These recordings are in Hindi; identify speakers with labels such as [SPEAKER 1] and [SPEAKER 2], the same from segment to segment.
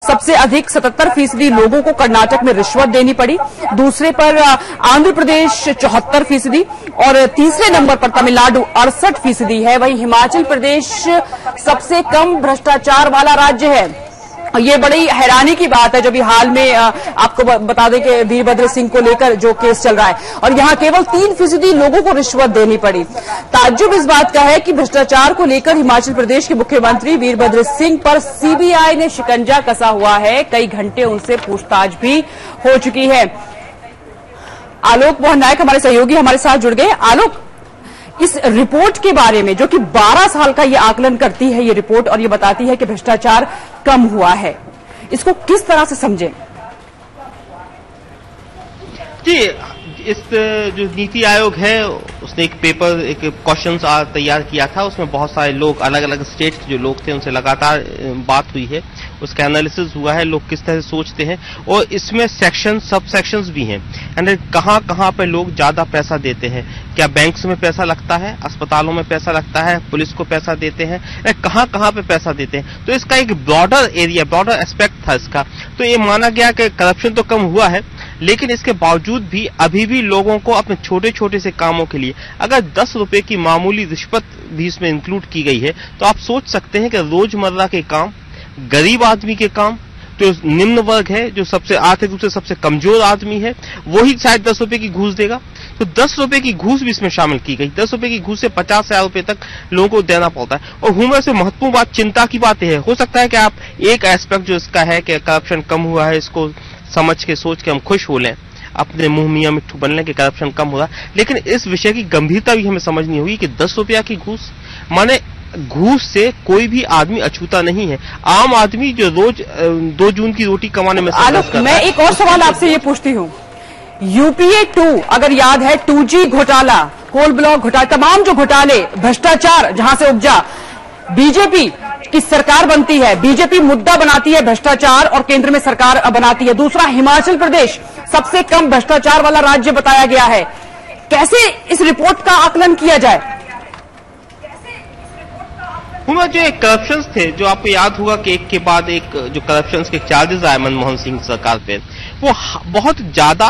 [SPEAKER 1] सबसे अधिक 77% लोगों को कर्नाटक में रिश्वत देनी पड़ी। दूसरे पर आंध्र प्रदेश 74% और तीसरे नंबर पर तमिलनाडु 68% है। वहीं हिमाचल प्रदेश सबसे कम भ्रष्टाचार वाला राज्य है। ये बड़ी हैरानी की बात है। जब भी हाल में आपको बता दें कि वीरभद्र सिंह को लेकर जो केस चल रहा है और यहां केवल 3% लोगों को रिश्वत देनी पड़ी। ताज्जुब इस बात का है कि भ्रष्टाचार को लेकर हिमाचल प्रदेश के मुख्यमंत्री वीरभद्र सिंह पर सीबीआई ने शिकंजा कसा हुआ है। कई घंटे उनसे पूछताछ भी हो चुकी है। आलोक मोहन नायक हमारे सहयोगी हमारे साथ जुड़ गए। आलोक, इस रिपोर्ट के बारे में जो कि 12 साल का ये आकलन करती है ये रिपोर्ट और ये बताती है कि भ्रष्टाचार कम हुआ है, इसको किस तरह से समझें?
[SPEAKER 2] जी, इस जो नीति आयोग है उसने एक पेपर, एक क्वेश्चन तैयार किया था। उसमें बहुत सारे लोग, अलग अलग स्टेट के जो लोग थे उनसे लगातार बात हुई है, उसका एनालिसिस हुआ है, लोग किस तरह से सोचते हैं और इसमें सेक्शन, सब सेक्शंस भी हैं। यानी कहाँ कहाँ पे लोग ज्यादा पैसा देते हैं, क्या बैंक्स में पैसा लगता है, अस्पतालों में पैसा लगता है, पुलिस को पैसा देते हैं, कहाँ कहाँ पे पैसा देते हैं। तो इसका एक ब्रॉडर एरिया, ब्रॉडर एस्पेक्ट था इसका। तो ये माना गया कि करप्शन तो कम हुआ है, लेकिन इसके बावजूद भी अभी भी लोगों को अपने छोटे छोटे से कामों के लिए अगर 10 रुपए की मामूली रिश्वत भी इसमें इंक्लूड की गई है तो आप सोच सकते हैं कि रोजमर्रा के काम, गरीब आदमी के काम, जो निम्न वर्ग है, जो सबसे आर्थिक रूप से सबसे कमजोर आदमी है, वही शायद 10 रुपए की घूस देगा। तो 10 रुपए की घूस भी इसमें शामिल की गई। 10 रुपए की घूस से 50,000 रुपए तक लोगों को देना पड़ता है। और हुमर से महत्वपूर्ण बात, चिंता की बात है, हो सकता है कि आप एक एस्पेक्ट जो इसका है कि करप्शन कम हुआ है, इसको समझ के, सोच के हम खुश हो लें, अपने मुंह मियां मिट्ठू बन लें कि करप्शन कम हो रहा है। लेकिन इस विषय की गंभीरता भी हमें समझनी होगी कि 10 रुपया की घूस, माने घूस से कोई भी आदमी अछूता नहीं है। आम आदमी जो रोज 2 जून की रोटी कमाने में संघर्ष कर रहा है।
[SPEAKER 1] मैं एक और सवाल आपसे ये पूछती हूँ, यूपीए 2 अगर याद है, 2G घोटाला, कोल ब्लॉक घोटाला, तमाम जो घोटाले, भ्रष्टाचार जहां से उपजा, बीजेपी की सरकार बनती है, बीजेपी मुद्दा बनाती है भ्रष्टाचार और केंद्र में सरकार बनाती है। दूसरा, हिमाचल प्रदेश सबसे कम भ्रष्टाचार वाला राज्य बताया गया है। कैसे इस रिपोर्ट का आकलन किया जाए?
[SPEAKER 2] जो करप्शन थे, जो आपको याद होगा कि एक के बाद एक जो करप्शन के चार्जेस आए मनमोहन सिंह सरकार पे, वो बहुत ज्यादा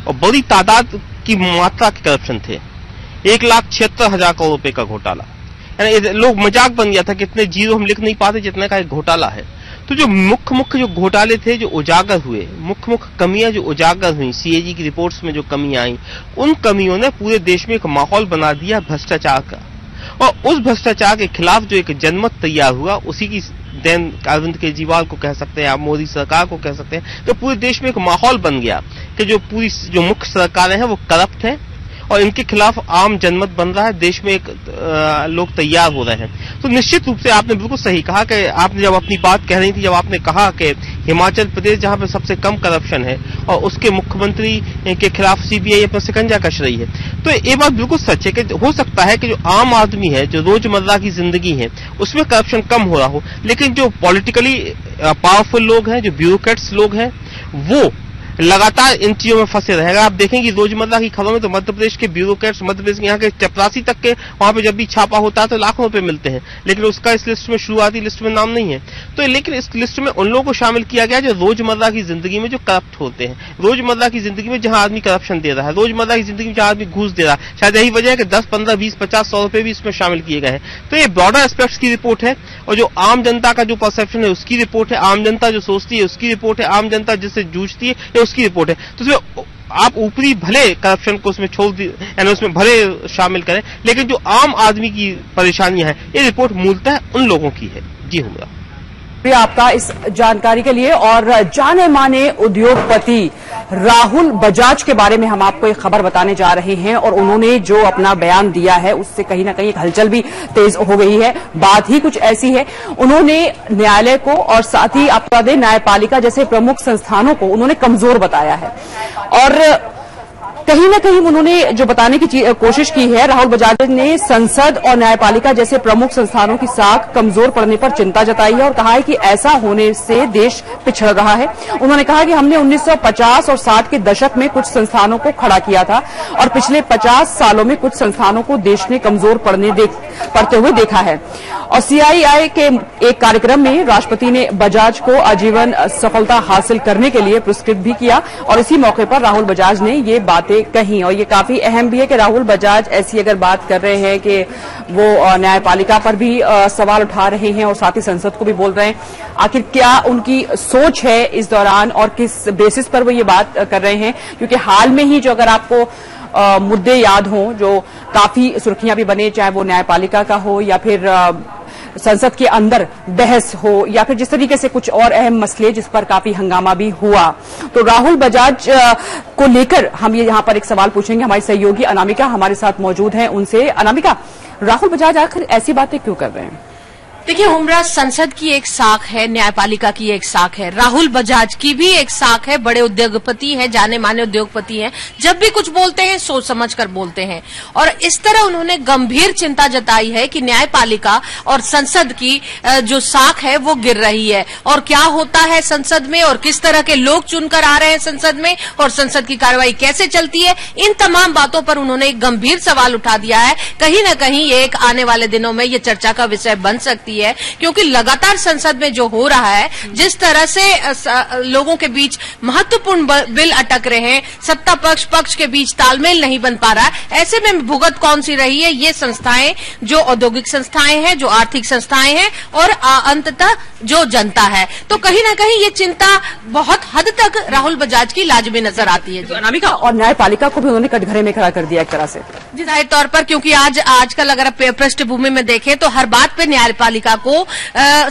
[SPEAKER 2] और बड़ी तादाद की मात्रा के करप्शन थे। 1,76,000 करोड़ रुपए का घोटाला, यानी लोग मजाक बन गया था कि इतने जीरो हम लिख नहीं पाते जितने का एक घोटाला है। तो जो मुख्य जो घोटाले थे जो उजागर हुए, मुख्य कमियां जो उजागर हुई, सीएजी की रिपोर्ट्स में जो कमियां आई, उन कमियों ने पूरे देश में एक माहौल बना दिया भ्रष्टाचार का। और उस भ्रष्टाचार के खिलाफ जो एक जनमत तैयार हुआ, उसी की देन अरविंद केजरीवाल को कह सकते हैं, आप मोदी सरकार को कह सकते हैं। तो पूरे देश में एक माहौल बन गया कि जो मुख्य सरकारें हैं वो करप्ट हैं और इनके खिलाफ आम जनमत बन रहा है, देश में एक लोग तैयार हो रहे हैं। तो निश्चित रूप से आपने बिल्कुल सही कहा कि आपने जब अपनी बात कह रही थी, जब आपने कहा कि हिमाचल प्रदेश जहां पे सबसे कम करप्शन है और उसके मुख्यमंत्री के खिलाफ सीबीआई अपना शिकंजा कस रही है, तो ये बात बिल्कुल सच है कि हो सकता है कि जो आम आदमी है, जो रोजमर्रा की जिंदगी है, उसमें करप्शन कम हो रहा हो, लेकिन जो पॉलिटिकली पावरफुल लोग हैं, जो ब्यूरोक्रेट्स लोग हैं, वो लगातार इन चीजों में फंसे रहेगा। आप देखेंगे रोजमर्रा की खबरों में तो मध्य प्रदेश के ब्यूरोक्रेट्स, मध्य प्रदेश के यहाँ के चपरासी तक के वहां पे जब भी छापा होता है तो लाखों रुपए मिलते हैं, लेकिन उसका इस लिस्ट में, शुरुआती लिस्ट में नाम नहीं है। तो लेकिन इस लिस्ट में उन लोगों को शामिल किया गया जो रोजमर्रा की जिंदगी में जो करप्ट होते हैं, रोजमर्रा की जिंदगी में जहां आदमी करप्शन दे रहा है, रोजमर्रा की जिंदगी में जहां आदमी घूस दे रहा है। शायद यही वजह है कि 10, 15, 20, 50, 100 रुपए भी इसमें शामिल किए गए हैं। तो ये ब्रॉडर एस्पेक्ट्स की रिपोर्ट है और जो आम जनता का जो परसेप्शन है उसकी रिपोर्ट है, आम जनता जो सोचती है उसकी रिपोर्ट है, आम जनता जिससे जूझती है ये उसकी रिपोर्ट है। तो आप ऊपरी भले करप्शन को उसमें छोड़ दिए, यानी उसमें भले शामिल करें, लेकिन जो आम आदमी की परेशानियां हैं, ये रिपोर्ट मूलतः उन लोगों की है। जी हुमरा,
[SPEAKER 1] आपका इस जानकारी के लिए। और जाने माने उद्योगपति राहुल बजाज के बारे में हम आपको एक खबर बताने जा रहे हैं और उन्होंने जो अपना बयान दिया है उससे कहीं ना कहीं एक हलचल भी तेज हो गई है। बात ही कुछ ऐसी है, उन्होंने न्यायालय को और साथ ही आपका न्यायपालिका जैसे प्रमुख संस्थानों को उन्होंने कमजोर बताया है और कहीं ना कहीं उन्होंने जो बताने की कोशिश की है, राहुल बजाज ने संसद और न्यायपालिका जैसे प्रमुख संस्थानों की साख कमजोर पड़ने पर चिंता जताई है और कहा है कि ऐसा होने से देश पिछड़ रहा है। उन्होंने कहा कि हमने 1950 और 60 के दशक में कुछ संस्थानों को खड़ा किया था और पिछले 50 सालों में कुछ संस्थानों को देश ने कमजोर पड़ते हुए देखा है। और सीआईआई के एक कार्यक्रम में राष्ट्रपति ने बजाज को आजीवन सफलता हासिल करने के लिए पुरस्कृत भी किया और इसी मौके पर राहुल बजाज ने ये बातें कही। और ये काफी अहम भी है कि राहुल बजाज ऐसी अगर बात कर रहे हैं कि वो न्यायपालिका पर भी सवाल उठा रहे हैं और साथ ही संसद को भी बोल रहे हैं, आखिर क्या उनकी सोच है इस दौरान और किस बेसिस पर वो ये बात कर रहे हैं। क्योंकि हाल में ही जो अगर आपको मुद्दे याद हों जो काफी सुर्खियां भी बने, चाहे वो न्यायपालिका का हो या फिर संसद के अंदर बहस हो या फिर जिस तरीके से कुछ और अहम मसले जिस पर काफी हंगामा भी हुआ, तो राहुल बजाज को लेकर हम ये यहाँ पर एक सवाल पूछेंगे। हमारी सहयोगी अनामिका हमारे साथ मौजूद हैं, उनसे। अनामिका, राहुल बजाज आखिर ऐसी बातें क्यों कर रहे हैं?
[SPEAKER 3] देखिए हुमरा, संसद की एक साख है, न्यायपालिका की एक साख है, राहुल बजाज की भी एक साख है। बड़े उद्योगपति हैं, जाने माने उद्योगपति हैं। जब भी कुछ बोलते हैं सोच समझ कर बोलते हैं और इस तरह उन्होंने गंभीर चिंता जताई है कि न्यायपालिका और संसद की जो साख है वो गिर रही है और क्या होता है संसद में और किस तरह के लोग चुनकर आ रहे हैं संसद में और संसद की कार्रवाई कैसे चलती है। इन तमाम बातों पर उन्होंने एक गंभीर सवाल उठा दिया है। कहीं न कहीं ये एक आने वाले दिनों में ये चर्चा का विषय बन सकती है क्योंकि लगातार संसद में जो हो रहा है, जिस तरह से लोगों के बीच महत्वपूर्ण बिल अटक रहे हैं, सत्ता पक्ष के बीच तालमेल नहीं बन पा रहा, ऐसे में भुगत कौन सी रही है? ये संस्थाएं जो औद्योगिक संस्थाएं हैं, जो आर्थिक संस्थाएं हैं और अंततः जो जनता है। तो कहीं न कहीं ये चिंता बहुत हद तक राहुल बजाज की लाजमी नजर आती है।
[SPEAKER 1] अनामिका, और न्यायपालिका को भी उन्होंने कटघरे में खड़ा कर दिया एक तरह से।
[SPEAKER 3] जी, जाहिर तौर पर, क्योंकि आजकल अगर पृष्ठभूमि में देखें तो हर बात पे न्यायपालिका को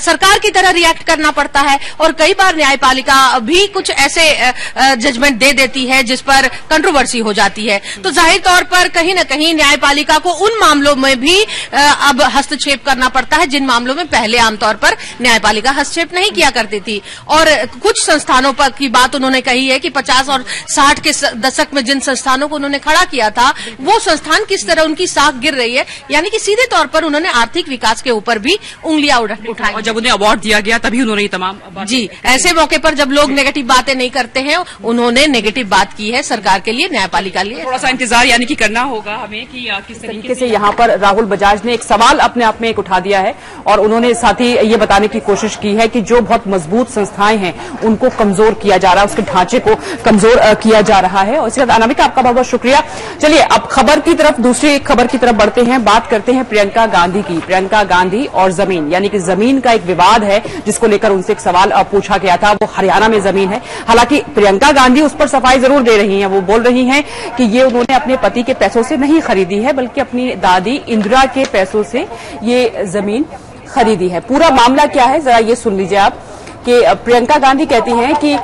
[SPEAKER 3] सरकार की तरह रिएक्ट करना पड़ता है और कई बार न्यायपालिका भी कुछ ऐसे जजमेंट दे देती है जिस पर कंट्रोवर्सी हो जाती है। तो जाहिर तौर पर कहीं न कहीं न्यायपालिका को उन मामलों में भी अब हस्तक्षेप करना पड़ता है जिन मामलों में पहले आमतौर पर न्यायपालिका हस्तक्षेप नहीं किया करती थी। और कुछ संस्थानों पर की बात उन्होंने कही है कि 50 और 60 के दशक में जिन संस्थानों को उन्होंने खड़ा किया था वो संस्थान किस तरह उनकी साख गिर रही है, यानी कि सीधे तौर पर उन्होंने आर्थिक विकास के ऊपर भी उंगलियां उठाई।
[SPEAKER 1] और जब उन्हें अवार्ड दिया गया तभी उन्होंने ये तमाम
[SPEAKER 3] जी, ऐसे मौके पर जब लोग नेगेटिव बातें नहीं करते हैं, उन्होंने नेगेटिव बात की है सरकार के लिए, न्यायपालिका के लिए।
[SPEAKER 1] थोड़ा सा इंतजार यानी कि करना होगा हमें कि किस तरीके से यहाँ पर राहुल बजाज ने एक सवाल अपने आप में एक उठा दिया है और उन्होंने साथ ही ये बताने की कोशिश की है कि जो बहुत मजबूत संस्थाएं हैं उनको कमजोर किया जा रहा है, उसके ढांचे को कमजोर किया जा रहा है। और इसके बाद अनामिका, आपका बहुत बहुत शुक्रिया। चलिए अब खबर की तरफ, दूसरी खबर की तरफ बढ़ते हैं। बात करते हैं प्रियंका गांधी की। प्रियंका गांधी और जमीन, यानी कि जमीन का एक विवाद है जिसको लेकर उनसे एक सवाल पूछा गया था। वो हरियाणा में जमीन है। हालांकि प्रियंका गांधी उस पर सफाई जरूर दे रही हैं। वो बोल रही हैं कि ये उन्होंने अपने पति के पैसों से नहीं खरीदी है बल्कि अपनी दादी इंदिरा के पैसों से ये जमीन खरीदी है। पूरा मामला क्या है जरा ये सुन लीजिए आप। कि प्रियंका गांधी कहती हैं कि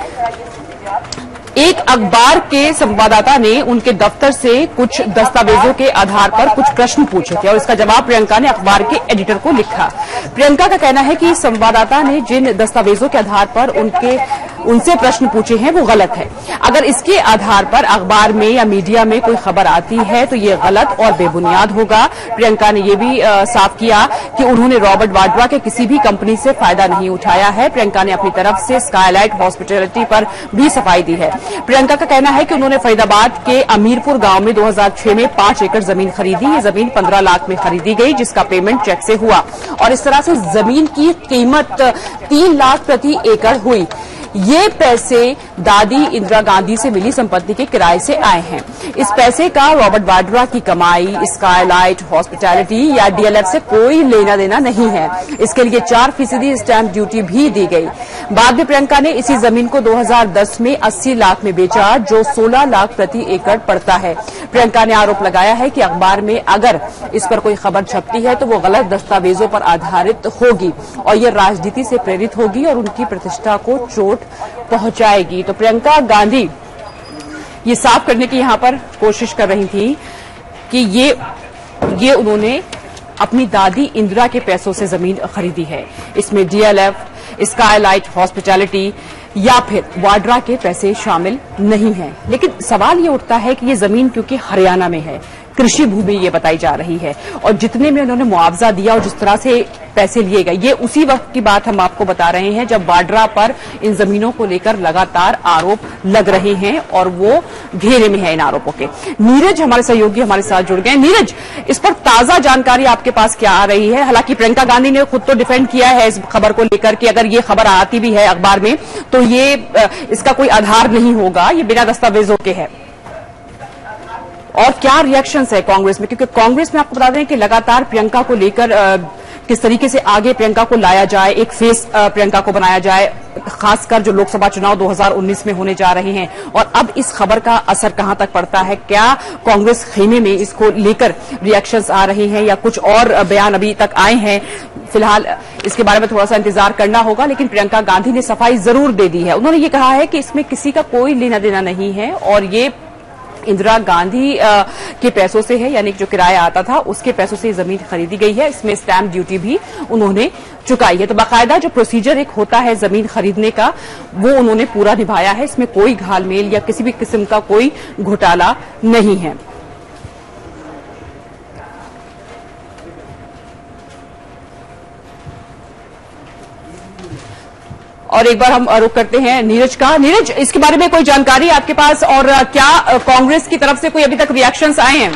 [SPEAKER 1] एक अखबार के संवाददाता ने उनके दफ्तर से कुछ दस्तावेजों के आधार पर कुछ प्रश्न पूछे थे और इसका जवाब प्रियंका ने अखबार के एडिटर को लिखा। प्रियंका का कहना है कि संवाददाता ने जिन दस्तावेजों के आधार पर उनसे प्रश्न पूछे हैं वो गलत है। अगर इसके आधार पर अखबार में या मीडिया में कोई खबर आती है तो ये गलत और बेबुनियाद होगा। प्रियंका ने ये भी साफ किया कि उन्होंने रॉबर्ट वाड्रा के किसी भी कंपनी से फायदा नहीं उठाया है। प्रियंका ने अपनी तरफ से स्काईलाइट हॉस्पिटैलिटी पर भी सफाई दी है। प्रियंका का कहना है कि उन्होंने फरीदाबाद के अमीरपुर गांव में 2006 में 5 एकड़ जमीन खरीदी। ये जमीन 15 लाख में खरीदी गई जिसका पेमेंट चेक से हुआ और इस तरह से जमीन की कीमत 3 लाख प्रति एकड़ हुई। ये पैसे दादी इंदिरा गांधी से मिली संपत्ति के किराए से आए हैं। इस पैसे का रॉबर्ट वाड्रा की कमाई, स्काईलाइट हॉस्पिटैलिटी या डीएलएफ से कोई लेना देना नहीं है। इसके लिए 4% स्टैंप ड्यूटी भी दी गई। बाद में प्रियंका ने इसी जमीन को 2010 में 80 लाख में बेचा जो 16 लाख प्रति एकड़ पड़ता है। प्रियंका ने आरोप लगाया है कि अखबार में अगर इस पर कोई खबर छपती है तो वो गलत दस्तावेजों पर आधारित होगी और ये राजनीति से प्रेरित होगी और उनकी प्रतिष्ठा को चोट पहुंचाएगी। तो प्रियंका गांधी ये साफ करने की यहां पर कोशिश कर रही थी कि ये उन्होंने अपनी दादी इंदिरा के पैसों से जमीन खरीदी है। इसमें डीएलएफ, स्काईलाइट हॉस्पिटैलिटी या फिर वाड्रा के पैसे शामिल नहीं हैं। लेकिन सवाल ये उठता है कि ये जमीन क्योंकि हरियाणा में है, कृषि भूमि ये बताई जा रही है, और जितने में उन्होंने मुआवजा दिया और जिस तरह से पैसे लिए गए, ये उसी वक्त की बात हम आपको बता रहे हैं जब वाड्रा पर इन जमीनों को लेकर लगातार आरोप लग रहे हैं और वो घेरे में है इन आरोपों के। नीरज हमारे सहयोगी हमारे साथ जुड़ गए। नीरज, इस पर ताजा जानकारी आपके पास क्या आ रही है? हालांकि प्रियंका गांधी ने खुद तो डिफेंड किया है इस खबर को लेकर कि अगर ये खबर आती भी है अखबार में तो ये इसका कोई आधार नहीं होगा, ये बिना दस्तावेजों के है। और क्या रिएक्शंस है कांग्रेस में, क्योंकि कांग्रेस में आपको बता दें कि लगातार प्रियंका को लेकर किस तरीके से आगे प्रियंका को लाया जाए, एक फेस प्रियंका को बनाया जाए, खासकर जो लोकसभा चुनाव 2019 में होने जा रहे हैं, और अब इस खबर का असर कहां तक पड़ता है? क्या कांग्रेस खेमे में इसको लेकर रिएक्शंस आ रहे हैं या कुछ और बयान अभी तक आए हैं? फिलहाल इसके बारे में थोड़ा सा इंतजार करना होगा, लेकिन प्रियंका गांधी ने सफाई जरूर दे दी है। उन्होंने ये कहा है कि इसमें किसी का कोई लेना देना नहीं है और ये इंदिरा गांधी के पैसों से है, यानी जो किराया आता था उसके पैसों से जमीन खरीदी गई है। इसमें स्टैंप ड्यूटी भी उन्होंने चुकाई है। तो बाकायदा जो प्रोसीजर एक होता है जमीन खरीदने का वो उन्होंने पूरा निभाया है। इसमें कोई घालमेल या किसी भी किस्म का कोई घोटाला नहीं है। और एक बार हम रुक करते हैं नीरज का। नीरज, इसके बारे में कोई जानकारी आपके पास, और क्या कांग्रेस की तरफ से कोई अभी तक रिएक्शंस आए हैं?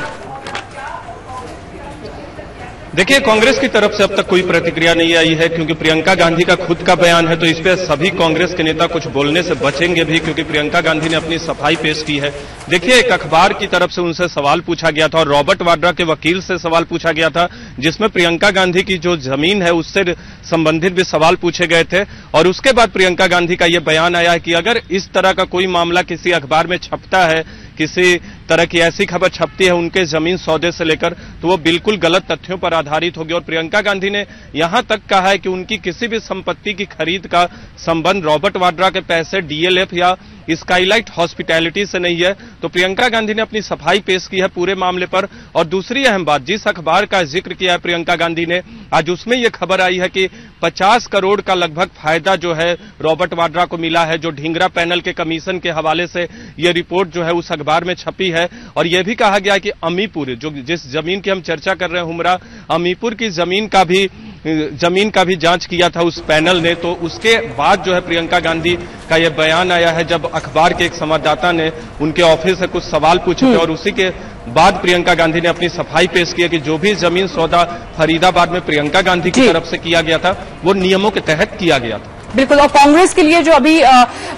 [SPEAKER 4] देखिए, कांग्रेस की तरफ से अब तक कोई प्रतिक्रिया नहीं आई है, क्योंकि प्रियंका गांधी का खुद का बयान है, तो इस पे सभी कांग्रेस के नेता कुछ बोलने से बचेंगे भी, क्योंकि प्रियंका गांधी ने अपनी सफाई पेश की है। देखिए, एक अखबार की तरफ से उनसे सवाल पूछा गया था और रॉबर्ट वाड्रा के वकील से सवाल पूछा गया था, जिसमें प्रियंका गांधी की जो जमीन है उससे संबंधित भी सवाल पूछे गए थे। और उसके बाद प्रियंका गांधी का यह बयान आया है कि अगर इस तरह का कोई मामला किसी अखबार में छपता है, किसी तरह की ऐसी खबर छपती है उनके जमीन सौदे से लेकर, तो वो बिल्कुल गलत तथ्यों पर आधारित होगी। और प्रियंका गांधी ने यहां तक कहा है कि उनकी किसी भी संपत्ति की खरीद का संबंध रॉबर्ट वाड्रा के पैसे डीएलएफ या स्काईलाइट हॉस्पिटैलिटी से नहीं है। तो प्रियंका गांधी ने अपनी सफाई पेश की है पूरे मामले पर। और दूसरी अहम बात, जिस अखबार का जिक्र किया है प्रियंका गांधी ने, आज उसमें यह खबर आई है कि 50 करोड़ का लगभग फायदा जो है रॉबर्ट वाड्रा को मिला है, जो ढींगरा पैनल के कमीशन के हवाले से यह रिपोर्ट जो है उस अखबार में छपी है। और यह भी कहा गया कि अमीपुर, जो जिस जमीन की हम चर्चा कर रहे हैं हुमरा, अमीपुर की जमीन का भी जांच किया था उस पैनल ने। तो उसके बाद जो है प्रियंका गांधी का यह बयान आया है, जब अखबार के एक संवाददाता ने उनके ऑफिस से कुछ सवाल पूछे थे, और उसी के बाद प्रियंका गांधी ने अपनी सफाई पेश की कि जो भी जमीन सौदा फरीदाबाद में प्रियंका गांधी की तरफ से किया गया था वो नियमों के तहत किया गया था।
[SPEAKER 1] बिल्कुल। और कांग्रेस के लिए जो अभी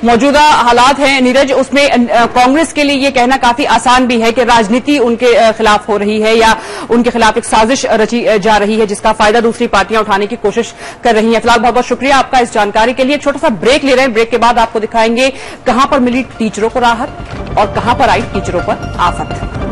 [SPEAKER 1] मौजूदा हालात हैं नीरज, उसमें कांग्रेस के लिए ये कहना काफी आसान भी है कि राजनीति उनके खिलाफ हो रही है या उनके खिलाफ एक साजिश रची जा रही है जिसका फायदा दूसरी पार्टियां उठाने की कोशिश कर रही हैं। फिलहाल बहुत बहुत शुक्रिया आपका इस जानकारी के लिए। एक छोटा सा ब्रेक ले रहे हैं, ब्रेक के बाद आपको दिखाएंगे कहां पर मिली टीचरों को राहत और कहां पर आई टीचरों पर आफत।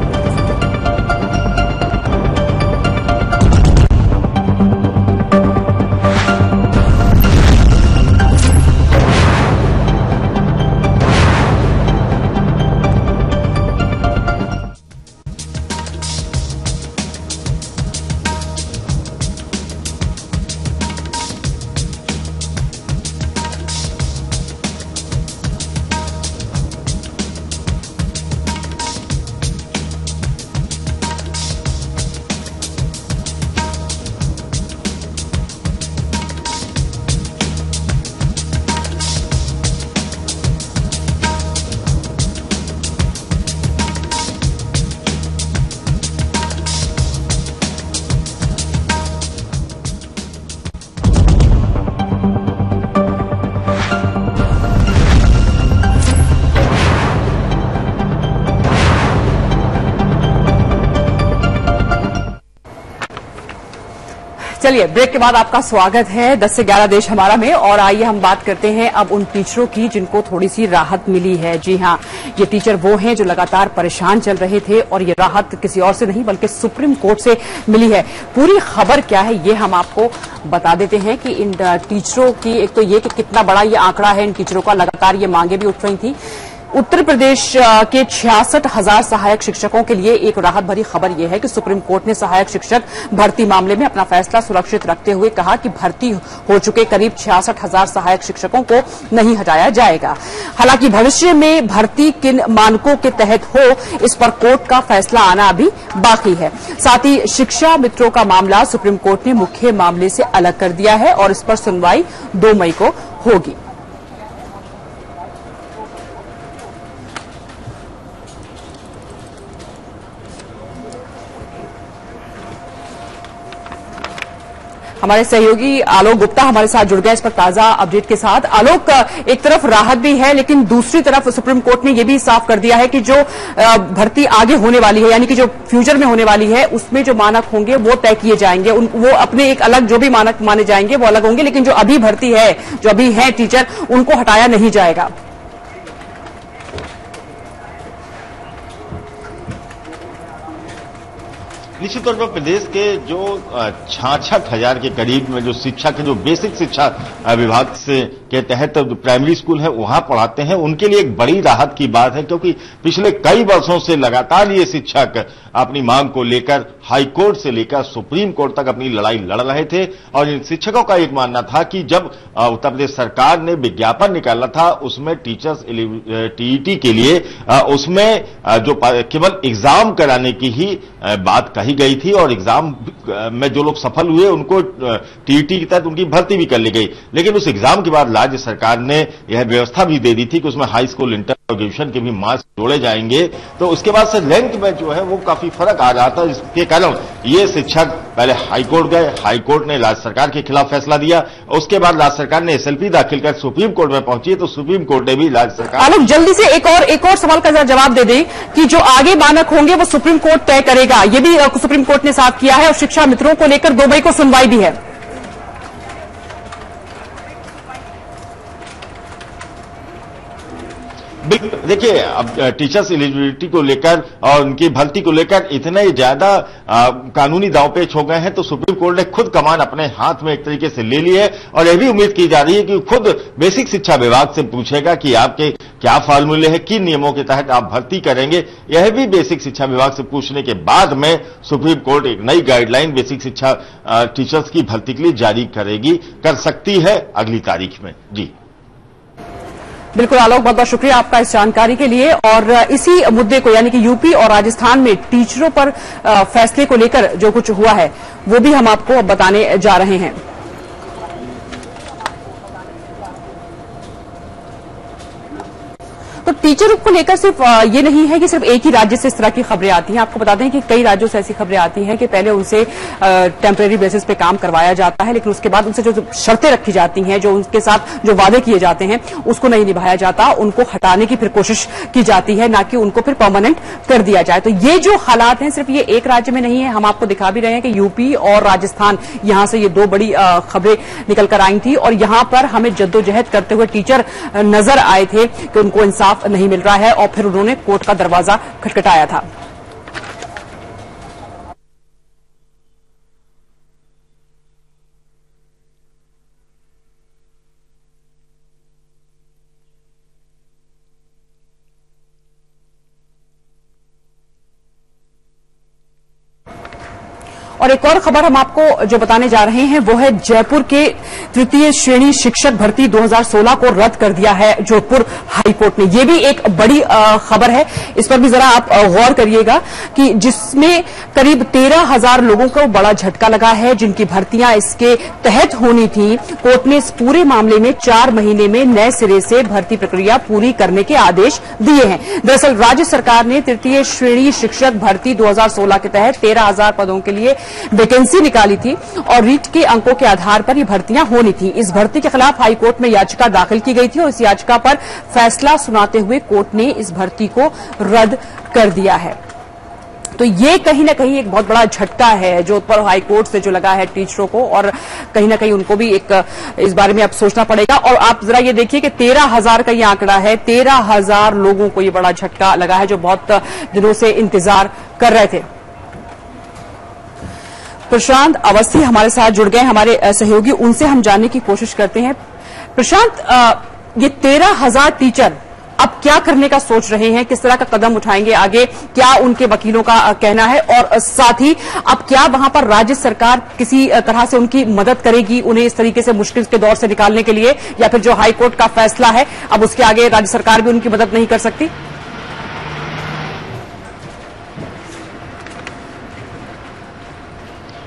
[SPEAKER 1] चलिए, ब्रेक के बाद आपका स्वागत है 10 से 11 देश हमारा में। और आइए हम बात करते हैं अब उन टीचरों की जिनको थोड़ी सी राहत मिली है। जी हां, ये टीचर वो हैं जो लगातार परेशान चल रहे थे और ये राहत किसी और से नहीं बल्कि सुप्रीम कोर्ट से मिली है। पूरी खबर क्या है ये हम आपको बता देते हैं कि इन टीचरों की, एक तो ये कि कितना बड़ा ये आंकड़ा है इन टीचरों का, लगातार ये मांगे भी उठ रही थी। उत्तर प्रदेश के 66,000 सहायक शिक्षकों के लिए एक राहत भरी खबर यह है कि सुप्रीम कोर्ट ने सहायक शिक्षक भर्ती मामले में अपना फैसला सुरक्षित रखते हुए कहा कि भर्ती हो चुके करीब 66,000 सहायक शिक्षकों को नहीं हटाया जाएगा। हालांकि भविष्य में भर्ती किन मानकों के तहत हो, इस पर कोर्ट का फैसला आना अभी बाकी है। साथ ही शिक्षा मित्रों का मामला सुप्रीम कोर्ट ने मुख्य मामले से अलग कर दिया है और इस पर सुनवाई 2 मई को होगी। हमारे सहयोगी आलोक गुप्ता हमारे साथ जुड़ गए इस पर ताजा अपडेट के साथ। आलोक, एक तरफ राहत भी है लेकिन दूसरी तरफ सुप्रीम कोर्ट ने यह भी साफ कर दिया है कि जो भर्ती आगे होने वाली है, यानी कि जो फ्यूचर में होने वाली है, उसमें जो मानक होंगे वो तय किए जाएंगे। वो अपने एक अलग जो भी मानक माने जाएंगे वो अलग होंगे, लेकिन जो अभी भर्ती है, जो अभी है टीचर, उनको हटाया नहीं जाएगा।
[SPEAKER 5] निश्चित तौर पर प्रदेश के जो 66,000 के करीब में जो शिक्षा के जो बेसिक शिक्षा विभाग से के तहत प्राइमरी स्कूल है वहां पढ़ाते हैं, उनके लिए एक बड़ी राहत की बात है, क्योंकि पिछले कई वर्षों से लगातार ये शिक्षक अपनी मांग को लेकर हाई कोर्ट से लेकर सुप्रीम कोर्ट तक अपनी लड़ाई लड़ रहे थे। और इन शिक्षकों का एक मानना था कि जब उत्तर प्रदेश सरकार ने विज्ञापन निकाला था उसमें टीचर्स टीईटी के लिए उसमें जो केवल एग्जाम कराने की ही बात कही गई थी और एग्जाम में जो लोग सफल हुए उनको टीईटी के तहत उनकी भर्ती भी कर ली गई। लेकिन उस एग्जाम के बाद राज्य सरकार ने यह व्यवस्था भी दे दी थी कि उसमें हाई स्कूल इंटर ग्रेजुएशन के भी मार्क्स जोड़े जाएंगे, तो उसके बाद से रैंक में जो है वो काफी फर्क आ रहा था। इसके कारण ये शिक्षक पहले हाईकोर्ट गए, हाईकोर्ट ने राज्य सरकार के खिलाफ फैसला दिया, उसके बाद राज्य सरकार ने एसएलपी दाखिल कर सुप्रीम कोर्ट में पहुंची, तो सुप्रीम कोर्ट ने भी राज्य सरकार।
[SPEAKER 1] आलोक, जल्दी से एक और सवाल का जवाब दे दें कि जो आगे मानक होंगे वो सुप्रीम कोर्ट तय करेगा, ये भी सुप्रीम कोर्ट ने साफ किया है और शिक्षा मित्रों को लेकर 2 मई को सुनवाई भी है।
[SPEAKER 5] देखिए, अब टीचर्स एलिजिबिलिटी को लेकर और उनकी भर्ती को लेकर इतने ज्यादा कानूनी दांवपेच हो गए हैं, तो सुप्रीम कोर्ट ने खुद कमान अपने हाथ में एक तरीके से ले ली है और यह भी उम्मीद की जा रही है कि खुद बेसिक शिक्षा विभाग से पूछेगा कि आपके क्या फार्मूले हैं, किन नियमों के तहत आप भर्ती करेंगे। यह भी बेसिक शिक्षा विभाग से पूछने के बाद में सुप्रीम कोर्ट एक नई गाइडलाइन बेसिक शिक्षा टीचर्स की भर्ती के लिए जारी कर सकती है अगली तारीख में। जी
[SPEAKER 1] बिल्कुल आलोक, बहुत बहुत शुक्रिया आपका इस जानकारी के लिए। और इसी मुद्दे को, यानी कि यूपी और राजस्थान में टीचरों पर फैसले को लेकर जो कुछ हुआ है वो भी हम आपको बताने जा रहे हैं। तो टीचर को लेकर सिर्फ ये नहीं है कि सिर्फ एक ही राज्य से इस तरह की खबरें आती हैं। आपको बता दें कि कई राज्यों से ऐसी खबरें आती हैं कि पहले उनसे टेम्परेरी बेसिस पे काम करवाया जाता है, लेकिन उसके बाद उनसे जो शर्तें रखी जाती हैं, जो उनके साथ जो वादे किए जाते हैं, उसको नहीं निभाया जाता, उनको हटाने की फिर कोशिश की जाती है, ना कि उनको फिर परमानेंट कर दिया जाए। तो ये जो हालात हैं सिर्फ ये एक राज्य में नहीं है, हम आपको दिखा भी रहे हैं कि यूपी और राजस्थान, यहां से ये 2 बड़ी खबरें निकल कर आई थी और यहां पर हमें जद्दोजहद करते हुए टीचर नजर आए थे कि उनको इंसाफ नहीं मिल रहा है और फिर उन्होंने कोर्ट का दरवाजा खटखटाया था। और एक और खबर हम आपको जो बताने जा रहे हैं वो है जयपुर के 3य श्रेणी शिक्षक भर्ती 2016 को रद्द कर दिया है जोधपुर हाईकोर्ट ने। ये भी एक बड़ी खबर है, इस पर भी जरा आप गौर करिएगा कि जिसमें करीब 13,000 लोगों को बड़ा झटका लगा है जिनकी भर्तियां इसके तहत होनी थी। कोर्ट ने इस पूरे मामले में 4 महीने में नए सिरे से भर्ती प्रक्रिया पूरी करने के आदेश दिए हैं। दरअसल राज्य सरकार ने 3य श्रेणी शिक्षक भर्ती 2016 के तहत 13,000 पदों के लिए वैकेंसी निकाली थी और रीट के अंकों के आधार पर ये भर्तियां होनी थी। इस भर्ती के खिलाफ हाईकोर्ट में याचिका दाखिल की गई थी और इस याचिका पर फैसला सुनाते हुए कोर्ट ने इस भर्ती को रद्द कर दिया है। तो ये कहीं ना कहीं एक बहुत बड़ा झटका है जोधपुर हाईकोर्ट से जो लगा है टीचरों को, और कहीं ना कहीं उनको भी एक इस बारे में अब सोचना पड़ेगा। और आप जरा ये देखिए कि 13,000 का ये आंकड़ा है, 13,000 लोगों को ये बड़ा झटका लगा है जो बहुत दिनों से इंतजार कर रहे थे। प्रशांत अवस्थी हमारे साथ जुड़ गए, हमारे सहयोगी, उनसे हम जानने की कोशिश करते हैं। प्रशांत, ये 13,000 टीचर अब क्या करने का सोच रहे हैं, किस तरह का कदम उठाएंगे आगे, क्या उनके वकीलों का कहना है, और साथ ही अब क्या वहां पर राज्य सरकार किसी तरह से उनकी मदद करेगी उन्हें इस तरीके से मुश्किल के दौर से निकालने के लिए, या फिर जो हाईकोर्ट का फैसला है अब उसके आगे राज्य सरकार भी उनकी मदद नहीं कर सकती?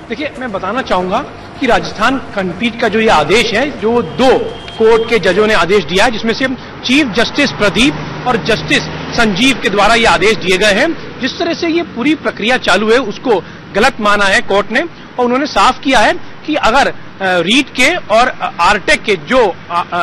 [SPEAKER 6] देखिए, मैं बताना चाहूंगा कि राजस्थान खंडपीठ का जो ये आदेश है, जो 2 कोर्ट के जजों ने आदेश दिया है, जिसमें से चीफ जस्टिस प्रदीप और जस्टिस संजीव के द्वारा ये आदेश दिए गए हैं, जिस तरह से ये पूरी प्रक्रिया चालू है उसको गलत माना है कोर्ट ने, और उन्होंने साफ किया है कि अगर रीट के और आरटेक के जो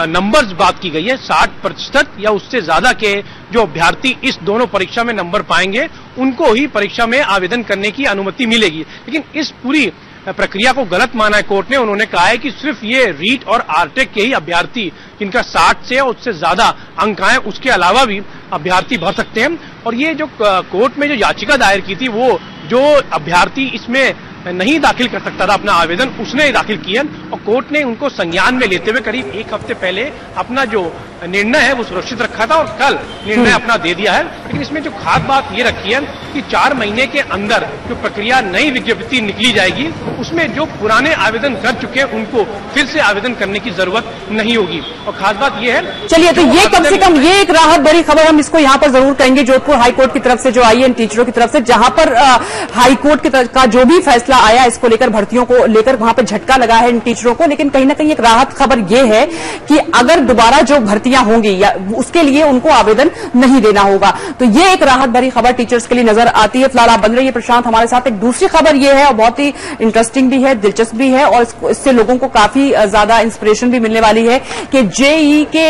[SPEAKER 6] नंबर्स बात की गई है 60% या उससे ज्यादा के जो अभ्यर्थी इस दोनों परीक्षा में नंबर पाएंगे उनको ही परीक्षा में आवेदन करने की अनुमति मिलेगी। लेकिन इस पूरी प्रक्रिया को गलत माना है कोर्ट ने। उन्होंने कहा है कि सिर्फ ये रीट और आरटेक के ही अभ्यर्थी जिनका 60 से और उससे ज्यादा अंक आए उसके अलावा भी अभ्यर्थी भर सकते हैं। और ये जो कोर्ट में जो याचिका दायर की थी वो जो अभ्यर्थी इसमें नहीं दाखिल कर सकता था अपना आवेदन, उसने दाखिल किया और कोर्ट ने उनको संज्ञान में लेते हुए करीब 1 हफ्ते पहले अपना जो निर्णय है वो सुरक्षित रखा था और कल निर्णय अपना दे दिया है। लेकिन इसमें जो खास बात ये रखी है कि 4 महीने के अंदर जो प्रक्रिया नई विज्ञप्ति निकली जाएगी उसमें जो पुराने आवेदन कर चुके हैं उनको फिर से आवेदन करने की जरूरत नहीं होगी। और खास बात ये है,
[SPEAKER 1] चलिए तो ये कम से कम ये एक राहत भरी खबर हम इसको यहाँ पर जरूर कहेंगे जोधपुर हाईकोर्ट की तरफ से जो आई है टीचरों की तरफ से, जहां पर हाईकोर्ट का जो भी फैसला आया इसको लेकर भर्तियों को लेकर वहां पर झटका लगा है इन टीचरों को। लेकिन कहीं ना कहीं एक राहत खबर ये है कि अगर दोबारा जो भर्तियां होंगी या उसके लिए उनको आवेदन नहीं देना होगा, तो ये एक राहत भरी खबर टीचर्स के लिए नजर आती है। फिलहाल आप बन रही है प्रशांत हमारे साथ। एक दूसरी खबर ये है और बहुत ही इंटरेस्टिंग भी है, दिलचस्प भी है और इससे लोगों को काफी ज्यादा इंस्पिरेशन भी मिलने वाली है कि जेईई के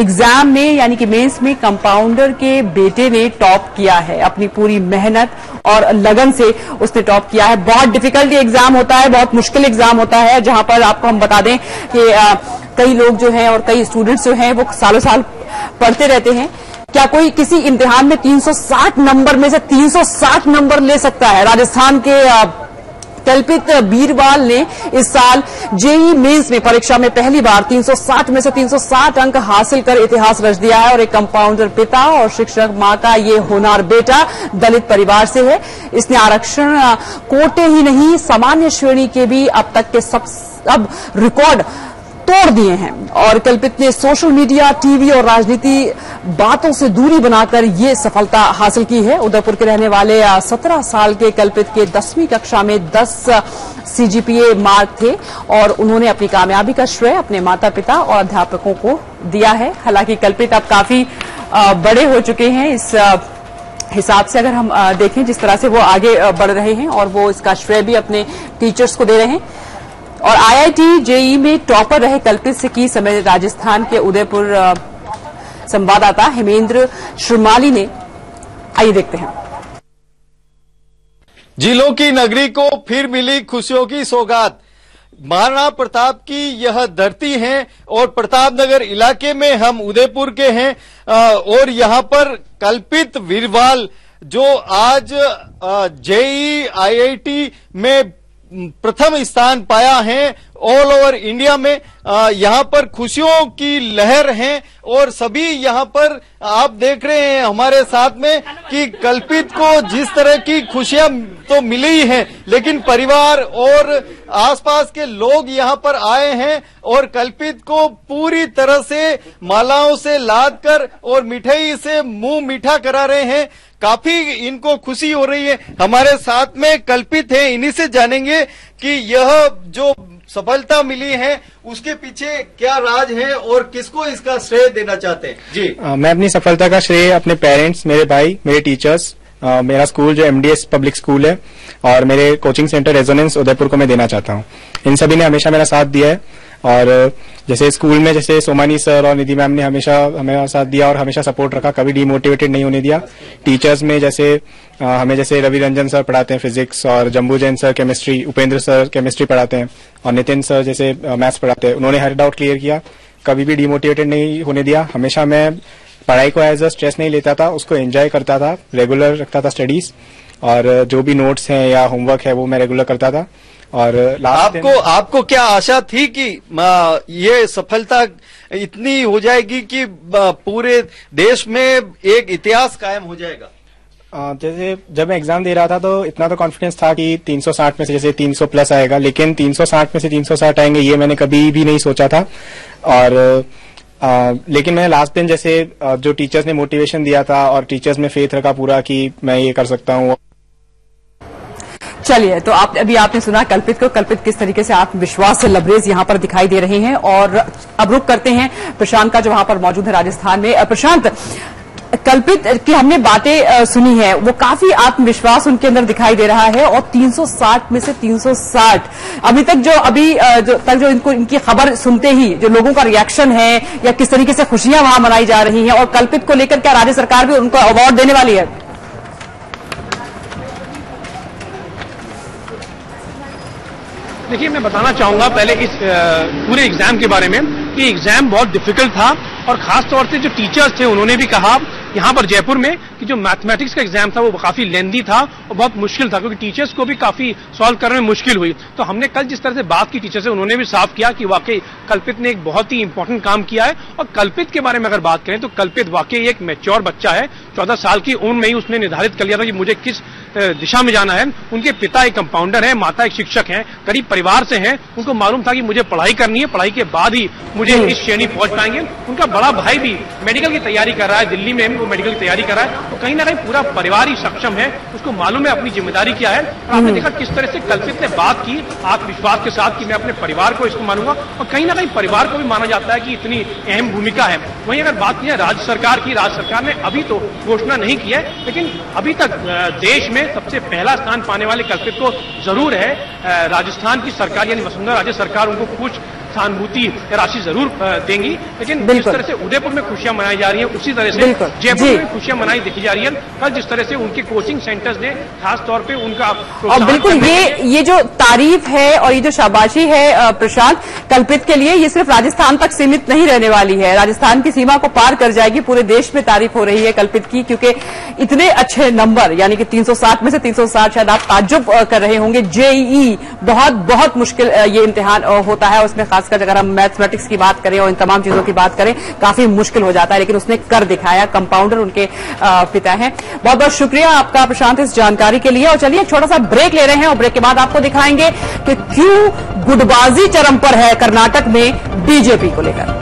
[SPEAKER 1] एग्जाम में यानी कि मेंस में कंपाउंडर के बेटे ने टॉप किया है। अपनी पूरी मेहनत और लगन से उसने टॉप किया है। बहुत डिफिकल्ट एग्जाम होता है, बहुत मुश्किल एग्जाम होता है, जहां पर आपको हम बता दें कि कई लोग जो हैं और कई स्टूडेंट्स जो हैं वो सालों साल पढ़ते रहते हैं। क्या कोई किसी इम्तिहान में 360 नंबर में से 360 नंबर ले सकता है? राजस्थान के कल्पित बीरवाल ने इस साल जेईई मेंस में परीक्षा में पहली बार 360 में से 360 अंक हासिल कर इतिहास रच दिया है। और एक कंपाउंडर पिता और शिक्षक मां का ये होनहार बेटा दलित परिवार से है। इसने आरक्षण कोटे ही नहीं सामान्य श्रेणी के भी अब तक के सब रिकॉर्ड तोड़ दिए हैं। और कल्पित ने सोशल मीडिया, टीवी और राजनीति बातों से दूरी बनाकर ये सफलता हासिल की है। उदयपुर के रहने वाले 17 साल के कल्पित के 10वीं कक्षा में 10 सीजीपीए मार्क थे और उन्होंने अपनी कामयाबी का श्रेय अपने माता पिता और अध्यापकों को दिया है। हालांकि कल्पित अब काफी बड़े हो चुके हैं। इस हिसाब से अगर हम देखें जिस तरह से वो आगे बढ़ रहे हैं और वो इसका श्रेय भी अपने टीचर्स को दे रहे हैं। और आईआईटी जेईई में टॉपर रहे कल्पित से की समय राजस्थान के उदयपुर संवाददाता हेमेंद्र श्रीमाली ने। आइए देखते हैं।
[SPEAKER 7] जिलों की नगरी को फिर मिली खुशियों की सौगात। महाराणा प्रताप की यह धरती है और प्रतापनगर इलाके में हम उदयपुर के हैं और यहाँ पर कल्पित वीरवाल जो आज जेईई आईआईटी में प्रथम स्थान पाया है ऑल ओवर इंडिया में, यहाँ पर खुशियों की लहर है और सभी यहाँ पर आप देख रहे हैं हमारे साथ में कि कल्पित को जिस तरह की खुशियां तो मिली हैं लेकिन परिवार और आसपास के लोग यहाँ पर आए हैं और कल्पित को पूरी तरह से मालाओं से लाद कर और मिठाई से मुंह मीठा करा रहे हैं। काफी इनको खुशी हो रही है। हमारे साथ में कल्पित है, इन्हीं से जानेंगे कि यह जो सफलता मिली है उसके पीछे क्या राज है और किसको इसका श्रेय देना चाहते हैं। जी
[SPEAKER 8] मैं अपनी सफलता का श्रेय अपने पेरेंट्स, मेरे भाई, मेरे टीचर्स, मेरा स्कूल जो एमडीएस पब्लिक स्कूल है और मेरे कोचिंग सेंटर रेजोनेंस उदयपुर को मैं देना चाहता हूँ। इन सभी ने हमेशा मेरा साथ दिया है और जैसे स्कूल में जैसे सोमानी सर और निधि मैम ने हमेशा हमें साथ दिया और हमेशा सपोर्ट रखा, कभी डीमोटिवेटेड नहीं होने दिया। टीचर्स में जैसे हमें जैसे रवि रंजन सर पढ़ाते हैं फिजिक्स और Jambu Jain sir chemistry, Upendra sir chemistry पढ़ाते हैं और नितिन सर जैसे मैथ्स पढ़ाते हैं, उन्होंने हर डाउट क्लियर किया, कभी भी डीमोटिवेटेड नहीं होने दिया। हमेशा मैं पढ़ाई को एज अ स्ट्रेस नहीं लेता था, उसको एंजॉय करता था, रेगुलर रखता था स्टडीज और जो भी नोट्स हैं या होमवर्क है वो मैं रेगुलर करता था और लास्ट
[SPEAKER 7] आपको क्या आशा थी कि ये सफलता इतनी हो जाएगी कि पूरे देश में एक इतिहास कायम हो जाएगा?
[SPEAKER 8] जैसे जब मैं एग्जाम दे रहा था तो इतना तो कॉन्फिडेंस था कि 360 में से जैसे 300 प्लस आएगा, लेकिन 360 में से 360 आएंगे ये मैंने कभी भी नहीं सोचा था। और लेकिन मैंने लास्ट दिन जैसे जो टीचर्स ने मोटिवेशन दिया था और टीचर्स में फेथ रखा पूरा कि मैं ये कर सकता हूँ।
[SPEAKER 1] चलिए, तो आपने सुना कल्पित को, कल्पित किस तरीके से आत्मविश्वास से लबरेज यहां पर दिखाई दे रहे हैं। और अब रुक करते हैं प्रशांत का, जो वहां पर मौजूद है राजस्थान में। प्रशांत, कल्पित की हमने बातें सुनी है, वो काफी आत्मविश्वास उनके अंदर दिखाई दे रहा है और 360 में से 360 अभी तक जो इनकी खबर सुनते ही जो लोगों का रिएक्शन है या किस तरीके से खुशियां वहां मनाई जा रही हैं, और कल्पित को लेकर क्या राज्य सरकार भी उनको अवार्ड देने वाली है?
[SPEAKER 6] देखिए, मैं बताना चाहूंगा पहले इस पूरे एग्जाम के बारे में कि एग्जाम बहुत डिफिकल्ट था और खास तौर से जो टीचर्स थे उन्होंने भी कहा यहाँ पर जयपुर में कि जो मैथमेटिक्स का एग्जाम था वो काफी लेंदी था और बहुत मुश्किल था, क्योंकि टीचर्स को भी काफी सॉल्व करने में मुश्किल हुई। तो हमने कल जिस तरह से बात की टीचर से, उन्होंने भी साफ किया कि वाकई कल्पित ने एक बहुत ही इंपॉर्टेंट काम किया है। और कल्पित के बारे में अगर बात करें तो कल्पित वाकई एक मैच्योर बच्चा है। 14 साल की उम्र में ही उसने निर्धारित कर लिया था कि मुझे किस दिशा में जाना है। उनके पिता एक कंपाउंडर है, माता एक शिक्षक है, गरीब परिवार से हैं। उनको मालूम था कि मुझे पढ़ाई करनी है, पढ़ाई के बाद ही मुझे इस श्रेणी पहुंच पाएंगे। उनका बड़ा भाई भी मेडिकल की तैयारी कर रहा है, दिल्ली में वो मेडिकल की तैयारी कर रहा है। तो कहीं ना कहीं पूरा परिवार ही सक्षम है, उसको मालूम है अपनी जिम्मेदारी क्या है। आपने देखा किस तरह से कल्पित ने बात की आत्मविश्वास के साथ कि मैं अपने परिवार को इसको मानूंगा, और कहीं ना कहीं परिवार को भी माना जाता है कि इतनी अहम भूमिका है। वहीं अगर बात की है राज्य सरकार की, राज्य सरकार ने अभी तो घोषणा नहीं की है, लेकिन अभी तक देश में सबसे पहला स्थान पाने वाले कल्पित को जरूर है राजस्थान की सरकार यानी वसुंधरा राज्य सरकार उनको कुछ सहानुभूति राशि जरूर देंगी। लेकिन जिस तरह से उदयपुर में खुशियां मनाई जा रही है, उसी तरह से जयपुर में खुशियां मनाई देखी जा रही है। कल जिस तरह से उनके कोचिंग सेंटर्स ने खास तौर पे उनका
[SPEAKER 1] और बिल्कुल ये जो तारीफ है और ये जो शाबाशी है प्रशांत कल्पित के लिए, ये सिर्फ राजस्थान तक सीमित नहीं रहने वाली है, राजस्थान की सीमा को पार कर जाएगी। पूरे देश में तारीफ हो रही है कल्पित की, क्योंकि इतने अच्छे नंबर यानी कि 360 में से 360, शायद आप ताज्जुब कर रहे होंगे। जेईई बहुत मुश्किल ये इम्तिहान होता है, उसमें खासकर अगर हम मैथमेटिक्स की बात करें और इन तमाम चीजों की बात करें काफी मुश्किल हो जाता है, लेकिन उसने कर दिखाया। कंपाउंडर उनके पिता हैं। बहुत बहुत शुक्रिया आपका प्रशांत इस जानकारी के लिए। और चलिए एक छोटा सा ब्रेक ले रहे हैं और ब्रेक के बाद आपको दिखाएंगे कि क्यों गुटबाजी चरम पर है कर्नाटक में बीजेपी को लेकर।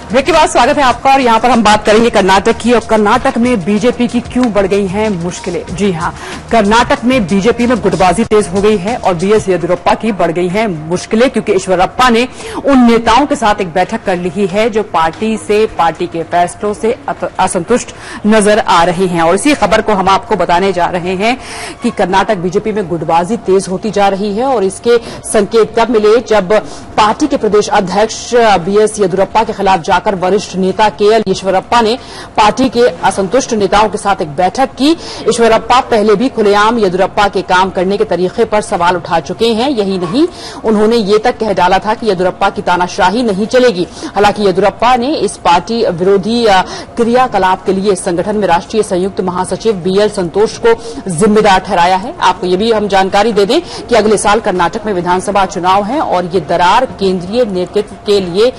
[SPEAKER 1] ब्रेक के बाद स्वागत है आपका और यहां पर हम बात करेंगे कर्नाटक की। और कर्नाटक में बीजेपी की क्यों बढ़ गई हैं मुश्किलें। जी हां, कर्नाटक में बीजेपी में गुटबाजी तेज हो गई है और बीएस येदियुरप्पा की बढ़ गई हैं मुश्किलें, क्योंकि ईश्वरप्पा ने उन नेताओं के साथ एक बैठक कर ली है जो पार्टी के फैसलों से असंतुष्ट नजर आ रहे हैं। और इसी खबर को हम आपको बताने जा रहे हैं कि कर्नाटक बीजेपी में गुटबाजी तेज होती जा रही है। और इसके संकेत तब मिले जब पार्टी के प्रदेश अध्यक्ष बीएस येदियुरप्पा के खिलाफ जाकर वरिष्ठ नेता केएल ईश्वरप्पा ने पार्टी के असंतुष्ट नेताओं के साथ एक बैठक की। ईश्वरप्पा पहले भी खुलेआम येदियुरप्पा के काम करने के तरीके पर सवाल उठा चुके हैं। यही नहीं, उन्होंने ये तक कह डाला था कि येदियुरप्पा की तानाशाही नहीं चलेगी। हालांकि येदियुरप्पा ने इस पार्टी विरोधी क्रियाकलाप के लिए संगठन में राष्ट्रीय संयुक्त महासचिव बीएल संतोष को जिम्मेदार ठहराया है। आपको ये भी हम जानकारी दे दें कि अगले साल कर्नाटक में विधानसभा चुनाव है और ये दरार केंद्रीय नेतृत्व के लिए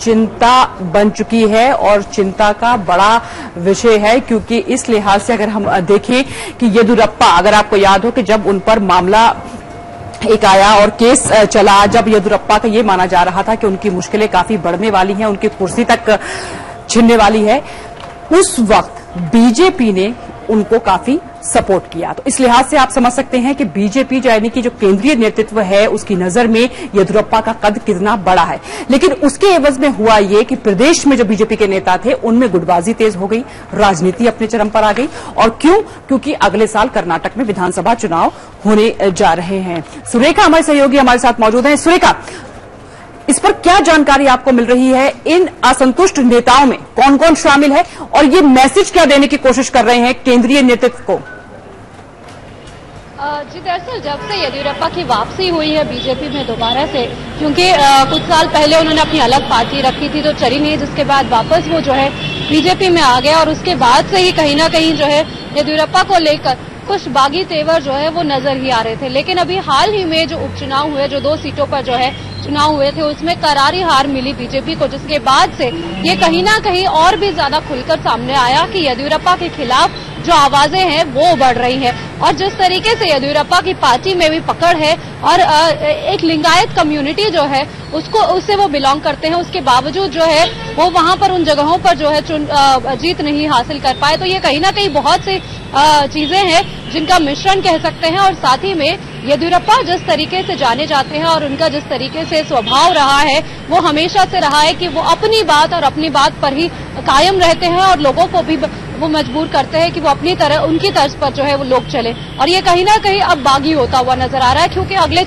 [SPEAKER 1] चिंता बन चुकी है और चिंता का बड़ा विषय है, क्योंकि इस लिहाज से अगर हम देखें कि येदियुरप्पा, अगर आपको याद हो कि जब उन पर मामला एक आया और केस चला जब येदियुरप्पा का ये माना जा रहा था कि उनकी मुश्किलें काफी बढ़ने वाली हैं, उनकी कुर्सी तक छिनने वाली है, उस वक्त बीजेपी ने उनको काफी सपोर्ट किया। तो इस लिहाज से आप समझ सकते हैं कि बीजेपी यानी कि जो केंद्रीय नेतृत्व है उसकी नजर में येदियुरप्पा का कद कितना बड़ा है। लेकिन उसके एवज में हुआ ये कि प्रदेश में जो बीजेपी के नेता थे उनमें गुटबाजी तेज हो गई, राजनीति अपने चरम पर आ गई। और क्यों? क्योंकि अगले साल कर्नाटक में विधानसभा चुनाव होने जा रहे हैं। सुरेखा हमारे सहयोगी हमारे साथ मौजूद हैं। सुरेखा, इस पर क्या जानकारी आपको मिल रही है? इन असंतुष्ट नेताओं में कौन कौन शामिल है और ये मैसेज क्या देने की कोशिश कर रहे हैं केंद्रीय नेतृत्व को?
[SPEAKER 9] जी, दरअसल जब से येदियुरप्पा की वापसी हुई है बीजेपी में दोबारा से, क्योंकि कुछ साल पहले उन्होंने अपनी अलग पार्टी रखी थी तो चली नहीं, जिसके बाद वापस वो जो है बीजेपी में आ गया और उसके बाद से ही कहीं ना कहीं जो है येदियुरप्पा को लेकर कुछ बागी तेवर जो है वो नजर ही आ रहे थे। लेकिन अभी हाल ही में जो उपचुनाव हुए, जो 2 सीटों पर जो है चुनाव हुए थे, उसमें करारी हार मिली बीजेपी को, जिसके बाद से ये कहीं ना कहीं और भी ज्यादा खुलकर सामने आया कि येदियुरप्पा के खिलाफ जो आवाजें हैं वो बढ़ रही हैं। और जिस तरीके से येदियुरप्पा की पार्टी में भी पकड़ है और एक लिंगायत कम्युनिटी जो है उससे वो बिलोंग करते हैं, उसके बावजूद जो है वो वहां पर उन जगहों पर जो है जीत नहीं हासिल कर पाए। तो ये कहीं ना कहीं बहुत सी चीजें हैं जिनका मिश्रण कह सकते हैं। और साथ ही में येदियुरप्पा जिस तरीके से जाने जाते हैं और उनका जिस तरीके से स्वभाव रहा है वो हमेशा से रहा है कि वो अपनी बात और अपनी बात पर ही कायम रहते हैं और लोगों को भी वो मजबूर करते हैं कि वो अपनी तरह उनकी तर्ज पर जो है वो लोग चले। और ये कहीं ना कहीं अब बागी होता हुआ नजर आ रहा है, क्योंकि अगले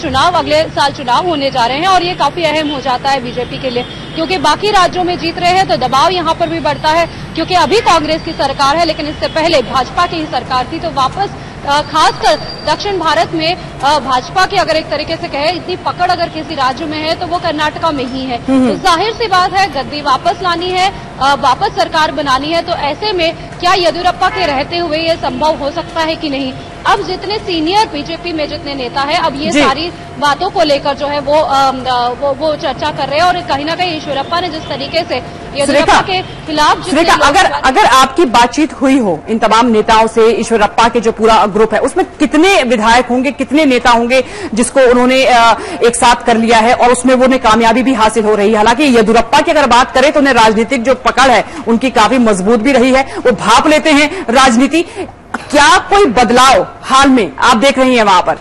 [SPEAKER 9] साल चुनाव होने जा रहे हैं और ये काफी अहम हो जाता है बीजेपी के लिए, क्योंकि बाकी राज्यों में जीत रहे हैं तो दबाव यहाँ पर भी बढ़ता है, क्योंकि अभी कांग्रेस की सरकार है लेकिन इससे पहले भाजपा की ही सरकार थी। तो वापस खासकर दक्षिण भारत में भाजपा की अगर एक तरीके से कहे इतनी पकड़ अगर किसी राज्य में है तो वो कर्नाटका में ही है। तो जाहिर सी बात है गद्दी वापस लानी है, वापस सरकार बनानी है। तो ऐसे में क्या येदियुरप्पा के रहते हुए ये संभव हो सकता है कि नहीं? अब जितने सीनियर बीजेपी में जितने नेता है अब ये सारी बातों को लेकर जो है वो चर्चा कर रहे हैं। और कहीं ना कहीं येदियुरप्पा ने जिस तरीके से येदियुरप्पा के खिलाफ
[SPEAKER 1] अगर आपकी बातचीत हुई हो इन तमाम नेताओं से, येदियुरप्पा के जो पूरा ग्रुप है उसमें कितने विधायक होंगे, कितने नेता होंगे जिसको उन्होंने एक साथ कर लिया है और उसमें उन्हें कामयाबी भी हासिल हो रही है? हालांकि येदियुरप्पा की अगर बात करें तो उन्हें राजनीतिक जो पकड़ है उनकी काफी मजबूत भी रही है, वो भाप लेते हैं राजनीति। क्या कोई बदलाव हाल में आप देख रही हैं वहां पर?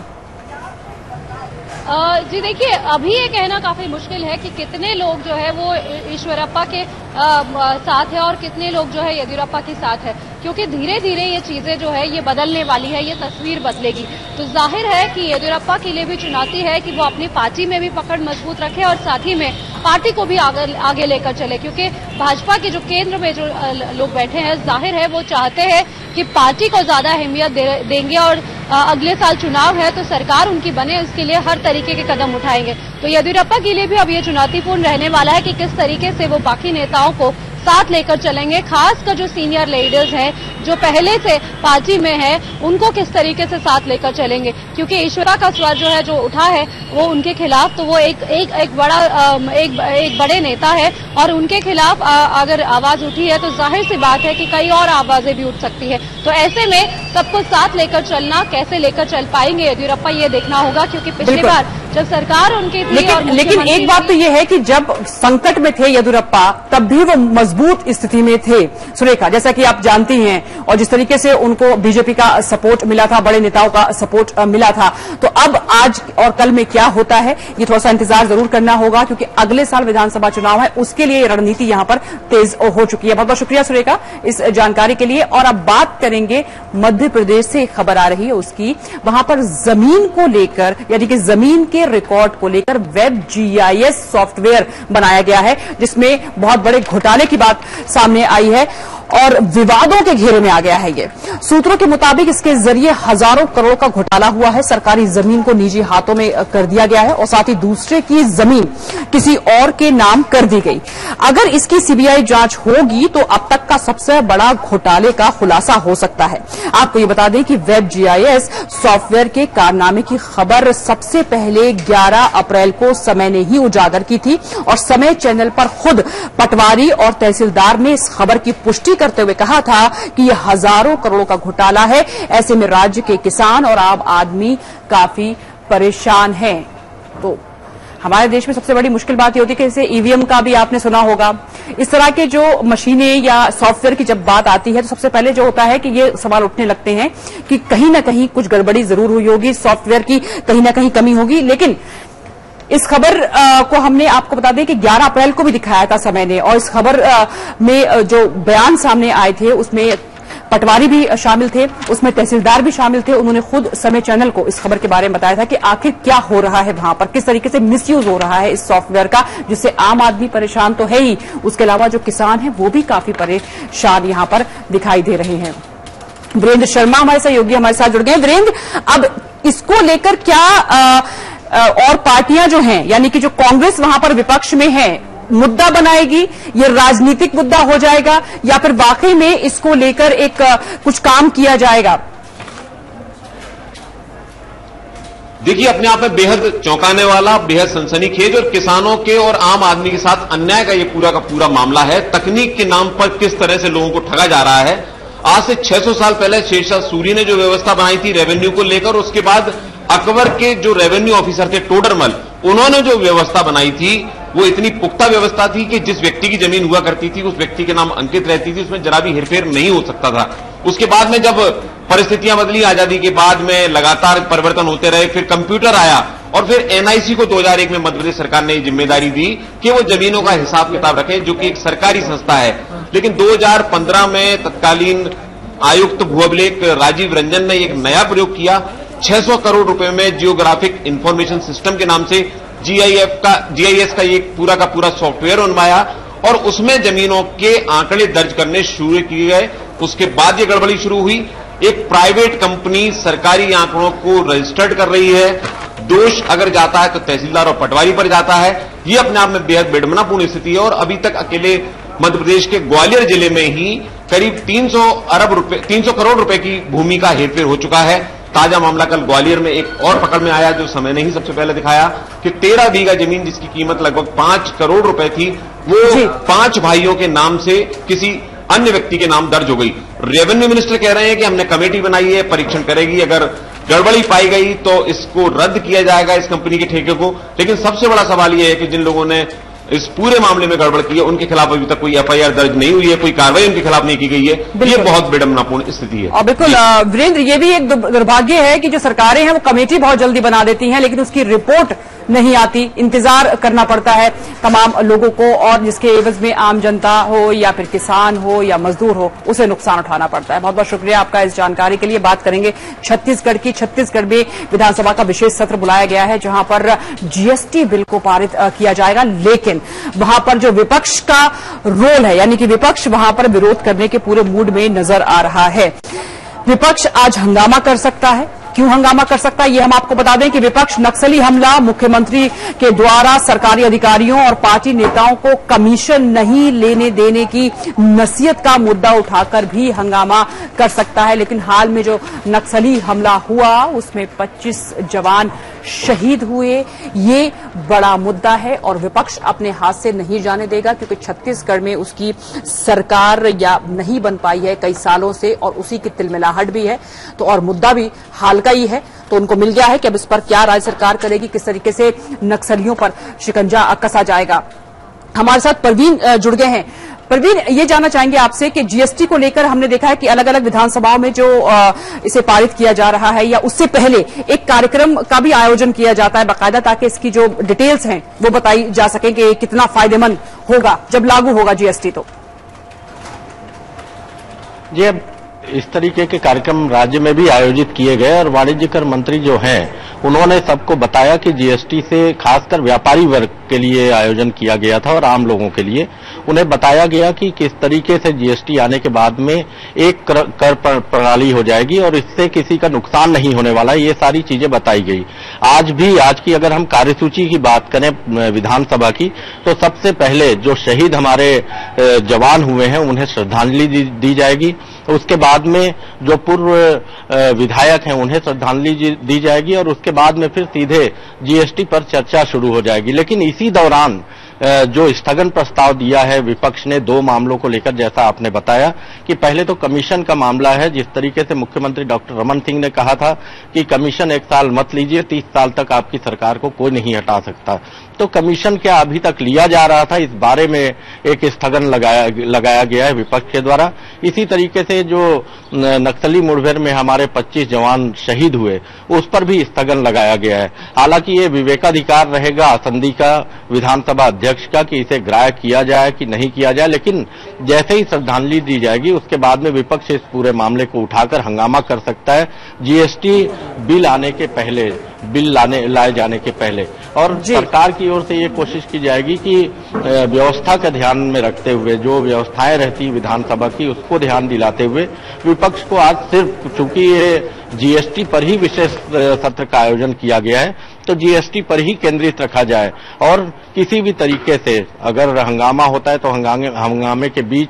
[SPEAKER 9] जी देखिए, अभी ये कहना काफी मुश्किल है कि कितने लोग जो है वो येदियुरप्पा के साथ है और कितने लोग जो है येदियुरप्पा के साथ है, क्योंकि धीरे धीरे ये चीजें जो है ये बदलने वाली है, ये तस्वीर बदलेगी। तो जाहिर है कि येदियुरप्पा के लिए भी चुनौती है कि वो अपनी पार्टी में भी पकड़ मजबूत रखे और साथ ही में पार्टी को भी आगे लेकर चले, क्योंकि भाजपा के जो केंद्र में जो लोग बैठे हैं जाहिर है वो चाहते हैं कि पार्टी को ज्यादा अहमियत देंगे और अगले साल चुनाव है तो सरकार उनकी बने, उसके लिए हर तरीके के कदम उठाएंगे। तो येदियुरप्पा के लिए भी अब ये चुनौतीपूर्ण रहने वाला है कि किस तरीके से वो बाकी नेताओं को साथ लेकर चलेंगे, खासकर जो सीनियर लीडर्स हैं जो पहले से पार्टी में है उनको किस तरीके से साथ लेकर चलेंगे, क्योंकि येदियुरप्पा का स्वर जो है जो उठा है वो उनके खिलाफ, तो वो एक बड़े नेता है और उनके खिलाफ अगर आवाज उठी है तो जाहिर सी बात है कि कई और आवाजें भी उठ सकती है। तो ऐसे में सबको साथ लेकर चलना, कैसे लेकर चल पाएंगे येदियुरप्पा ये देखना होगा, क्योंकि पिछली बार जब सरकार उनकी थी
[SPEAKER 1] लेकिन एक बात तो ये है कि जब संकट में थे येदियुरप्पा तब भी वो मजबूत स्थिति में थे। सुरेखा, जैसा कि आप जानती हैं और जिस तरीके से उनको बीजेपी का सपोर्ट मिला था, बड़े नेताओं का सपोर्ट मिला था, तो अब आज और कल में क्या होता है ये थोड़ा सा इंतजार जरूर करना होगा, क्योंकि अगले साल विधानसभा चुनाव है, उसके लिए रणनीति यहां पर तेज हो चुकी है। बहुत बहुत शुक्रिया सुरेखा इस जानकारी के लिए। और अब बात करेंगे मध्य प्रदेश से खबर आ रही है उसकी, वहां पर जमीन को लेकर यानी कि जमीन के रिकॉर्ड को लेकर वेब GIS सॉफ्टवेयर बनाया गया है, जिसमें बहुत बड़े घोटाले की बात सामने आई है और विवादों के घेरे में आ गया है। ये सूत्रों के मुताबिक इसके जरिए हजारों करोड़ का घोटाला हुआ है, सरकारी जमीन को निजी हाथों में कर दिया गया है और साथ ही दूसरे की जमीन किसी और के नाम कर दी गई। अगर इसकी CBI जांच होगी तो अब तक का सबसे बड़ा घोटाले का खुलासा हो सकता है। आपको ये बता दें कि वेब GIS सॉफ्टवेयर के कारनामे की खबर सबसे पहले 11 अप्रैल को समय ने ही उजागर की थी और समय चैनल पर खुद पटवारी और तहसीलदार ने इस खबर की पुष्टि करते हुए कहा था कि यह हजारों करोड़ों का घोटाला है। ऐसे में राज्य के किसान और आम आदमी काफी परेशान हैं। तो हमारे देश में सबसे बड़ी मुश्किल बात ये होती है कि जैसे ईवीएम का भी आपने सुना होगा, इस तरह के जो मशीनें या सॉफ्टवेयर की जब बात आती है तो सबसे पहले जो होता है कि ये सवाल उठने लगते हैं कि कहीं ना कहीं कुछ गड़बड़ी जरूर हुई होगी, सॉफ्टवेयर की कहीं ना कहीं कमी होगी। लेकिन इस खबर को हमने आपको बता दें कि 11 अप्रैल को भी दिखाया था समय ने, और इस खबर में जो बयान सामने आए थे उसमें पटवारी भी शामिल थे, उसमें तहसीलदार भी शामिल थे। उन्होंने खुद समय चैनल को इस खबर के बारे में बताया था कि आखिर क्या हो रहा है वहां पर, किस तरीके से मिसयूज हो रहा है इस सॉफ्टवेयर का, जिससे आम आदमी परेशान तो है ही, उसके अलावा जो किसान हैं वो भी काफी परेशान यहां पर दिखाई दे रहे हैं। वीरेंद्र शर्मा हमारे सहयोगी हमारे साथ जुड़ गए। वीरेंद्र, अब इसको लेकर क्या और पार्टियां जो हैं, यानी कि जो कांग्रेस वहां पर विपक्ष में है, मुद्दा बनाएगी, ये राजनीतिक मुद्दा हो जाएगा या फिर वाकई में इसको लेकर एक कुछ काम किया जाएगा?
[SPEAKER 10] देखिए, अपने आप में बेहद चौंकाने वाला, बेहद सनसनीखेज और किसानों के और आम आदमी के साथ अन्याय का ये पूरा का पूरा मामला है। तकनीक के नाम पर किस तरह से लोगों को ठगा जा रहा है। आज से 600 साल पहले शेरशाह सूरी ने जो व्यवस्था बनाई थी रेवेन्यू को लेकर, उसके बाद अकबर के जो रेवेन्यू ऑफिसर थे टोडरमल, उन्होंने जो व्यवस्था बनाई थी वो इतनी पुख्ता व्यवस्था थी कि जिस व्यक्ति की जमीन हुआ करती थी उस व्यक्ति के नाम अंकित रहती थी, उसमें जरा भी हेरफेर नहीं हो सकता था। उसके बाद में जब परिस्थितियां बदली, आजादी के बाद में लगातार परिवर्तन होते रहे, फिर कंप्यूटर आया और फिर एनआईसी को 2001 में मध्य प्रदेश सरकार ने जिम्मेदारी दी कि वो जमीनों का हिसाब किताब रखे, जो कि एक सरकारी संस्था है। लेकिन 2015 में तत्कालीन आयुक्त भू अभिलेख राजीव रंजन ने एक नया प्रयोग किया। 600 करोड़ रुपए में जियोग्राफिक इंफॉर्मेशन सिस्टम के नाम से जीआईएस का एक पूरा का पूरा सॉफ्टवेयर बनवाया और उसमें जमीनों के आंकड़े दर्ज करने शुरू किए गए। उसके बाद ये गड़बड़ी शुरू हुई। एक प्राइवेट कंपनी सरकारी आंकड़ों को रजिस्टर्ड कर रही है। दोष अगर जाता है तो तहसीलदार और पटवारी पर जाता है। ये अपने आप में बेहद विडंबनापूर्ण स्थिति है। और अभी तक अकेले मध्य प्रदेश के ग्वालियर जिले में ही करीब 300 करोड़ रुपए की भूमि का हेरफेर हो चुका है। ताजा मामला कल ग्वालियर में एक और पकड़ में आया, जो समय ने ही सबसे पहले दिखाया कि 13 बीघा जमीन जिसकी कीमत लगभग 5 करोड़ रुपए थी, वो 5 भाइयों के नाम से किसी अन्य व्यक्ति के नाम दर्ज हो गई। रेवेन्यू मिनिस्टर कह रहे हैं कि हमने कमेटी बनाई है, परीक्षण करेगी, अगर गड़बड़ी पाई गई तो इसको रद्द किया जाएगा, इस कंपनी के ठेके को। लेकिन सबसे बड़ा सवाल यह है कि जिन लोगों ने इस पूरे मामले में गड़बड़ की है उनके खिलाफ अभी तक कोई एफआईआर दर्ज नहीं हुई है, कोई कार्रवाई उनके खिलाफ नहीं की गई है। ये बहुत विडंबनापूर्ण स्थिति है।
[SPEAKER 1] और बिल्कुल वीरेंद्र, ये भी एक दुर्भाग्य है कि जो सरकारें हैं वो कमेटी बहुत जल्दी बना देती हैं, लेकिन उसकी रिपोर्ट नहीं आती, इंतजार करना पड़ता है तमाम लोगों को, और जिसके एवज में आम जनता हो या फिर किसान हो या मजदूर हो, उसे नुकसान उठाना पड़ता है। बहुत बहुत शुक्रिया आपका इस जानकारी के लिए। बात करेंगे छत्तीसगढ़ की। छत्तीसगढ़ में विधानसभा का विशेष सत्र बुलाया गया है, जहां पर जीएसटी बिल को पारित किया जाएगा, लेकिन वहां पर जो विपक्ष का रोल है, यानी कि विपक्ष वहां पर विरोध करने के पूरे मूड में नजर आ रहा है। विपक्ष आज हंगामा कर सकता है। क्यों हंगामा कर सकता है, ये हम आपको बता दें कि विपक्ष नक्सली हमला, मुख्यमंत्री के द्वारा सरकारी अधिकारियों और पार्टी नेताओं को कमीशन नहीं लेने देने की नसीहत का मुद्दा उठाकर भी हंगामा कर सकता है। लेकिन हाल में जो नक्सली हमला हुआ उसमें 25 जवान शहीद हुए, ये बड़ा मुद्दा है और विपक्ष अपने हाथ से नहीं जाने देगा, क्योंकि छत्तीसगढ़ में उसकी सरकार या नहीं बन पाई है कई सालों से, और उसी की तिलमिलाहट भी है। तो और मुद्दा भी हाल का ही है, तो उनको मिल गया है कि अब इस पर क्या राज्य सरकार करेगी, किस तरीके से नक्सलियों पर शिकंजा कसा जाएगा। हमारे साथ परवीन जुड़ गए हैं। परवीन, ये जानना चाहेंगे आपसे कि जीएसटी को लेकर हमने देखा है कि अलग अलग विधानसभाओं में जो इसे पारित किया जा रहा है या उससे पहले एक कार्यक्रम का भी आयोजन किया जाता है बाकायदा, ताकि इसकी जो डिटेल्स हैं वो बताई जा सके कि कितना फायदेमंद होगा जब लागू होगा जीएसटी। तो
[SPEAKER 11] जी, अब इस तरीके के कार्यक्रम राज्य में भी आयोजित किए गए और वाणिज्य कर मंत्री जो हैं उन्होंने सबको बताया कि जीएसटी से खासकर व्यापारी वर्ग के लिए आयोजन किया गया था और आम लोगों के लिए उन्हें बताया गया कि किस तरीके से जीएसटी आने के बाद में एक कर प्रणाली हो जाएगी और इससे किसी का नुकसान नहीं होने वाला, ये सारी चीजें बताई गई। आज की अगर हम कार्यसूची की बात करें विधानसभा की, तो सबसे पहले जो शहीद हमारे जवान हुए हैं उन्हें श्रद्धांजलि दी जाएगी। उसके बाद में जो पूर्व विधायक हैं उन्हें श्रद्धांजलि दी जाएगी और उसके बाद में फिर सीधे जीएसटी पर चर्चा शुरू हो जाएगी। लेकिन इसी दौरान जो स्थगन प्रस्ताव दिया है विपक्ष ने 2 मामलों को लेकर, जैसा आपने बताया कि पहले तो कमीशन का मामला है। जिस तरीके से मुख्यमंत्री डॉक्टर रमन सिंह ने कहा था कि कमीशन 1 साल मत लीजिए, 30 साल तक आपकी सरकार को कोई नहीं हटा सकता, तो कमीशन क्या अभी तक लिया जा रहा था, इस बारे में एक स्थगन लगाया गया है विपक्ष के द्वारा। इसी तरीके से जो नक्सली मुठभेड़ में हमारे 25 जवान शहीद हुए, उस पर भी स्थगन लगाया गया है। हालांकि ये विवेकाधिकार रहेगा आसंदी का, विधानसभा अध्यक्ष का, कि इसे ग्राह्य किया जाए कि नहीं किया जाए, लेकिन जैसे ही श्रद्धांजलि दी जाएगी उसके बाद में विपक्ष इस पूरे मामले को उठाकर हंगामा कर सकता है। जीएसटी बिल आने के पहले, बिल लाए जाने के पहले, और सरकार की ओर से ये कोशिश की जाएगी कि व्यवस्था का ध्यान में रखते हुए, जो व्यवस्थाएं रहती विधानसभा की उसको ध्यान दिलाते हुए विपक्ष को आज सिर्फ, चूंकि ये जीएसटी पर ही विशेष सत्र का आयोजन किया गया है, तो जीएसटी पर ही केंद्रित रखा जाए और किसी भी तरीके से अगर हंगामा होता है तो हंगामे के बीच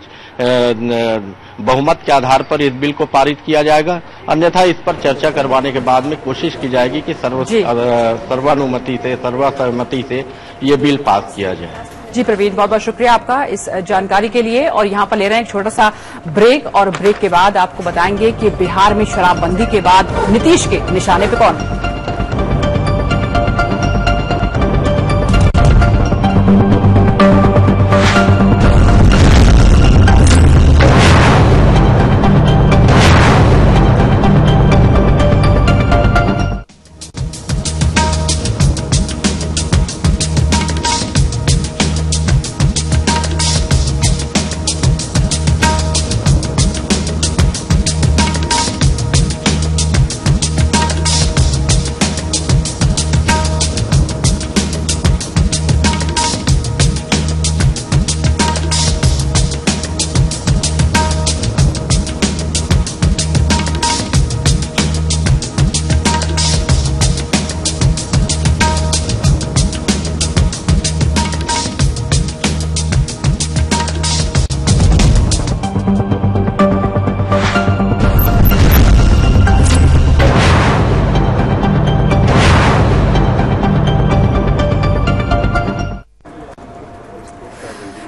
[SPEAKER 11] बहुमत के आधार पर इस बिल को पारित किया जाएगा, अन्यथा इस पर चर्चा करवाने के बाद में कोशिश की जाएगी कि सर्वानुमति से, सर्वसहमति से ये बिल पास किया जाए।
[SPEAKER 1] जी प्रवीण, बहुत बहुत शुक्रिया आपका इस जानकारी के लिए। और यहाँ पर ले रहे हैं एक छोटा सा ब्रेक, और ब्रेक के बाद आपको बताएंगे कि बिहार में शराबबंदी के बाद नीतीश के निशाने पे कौन है।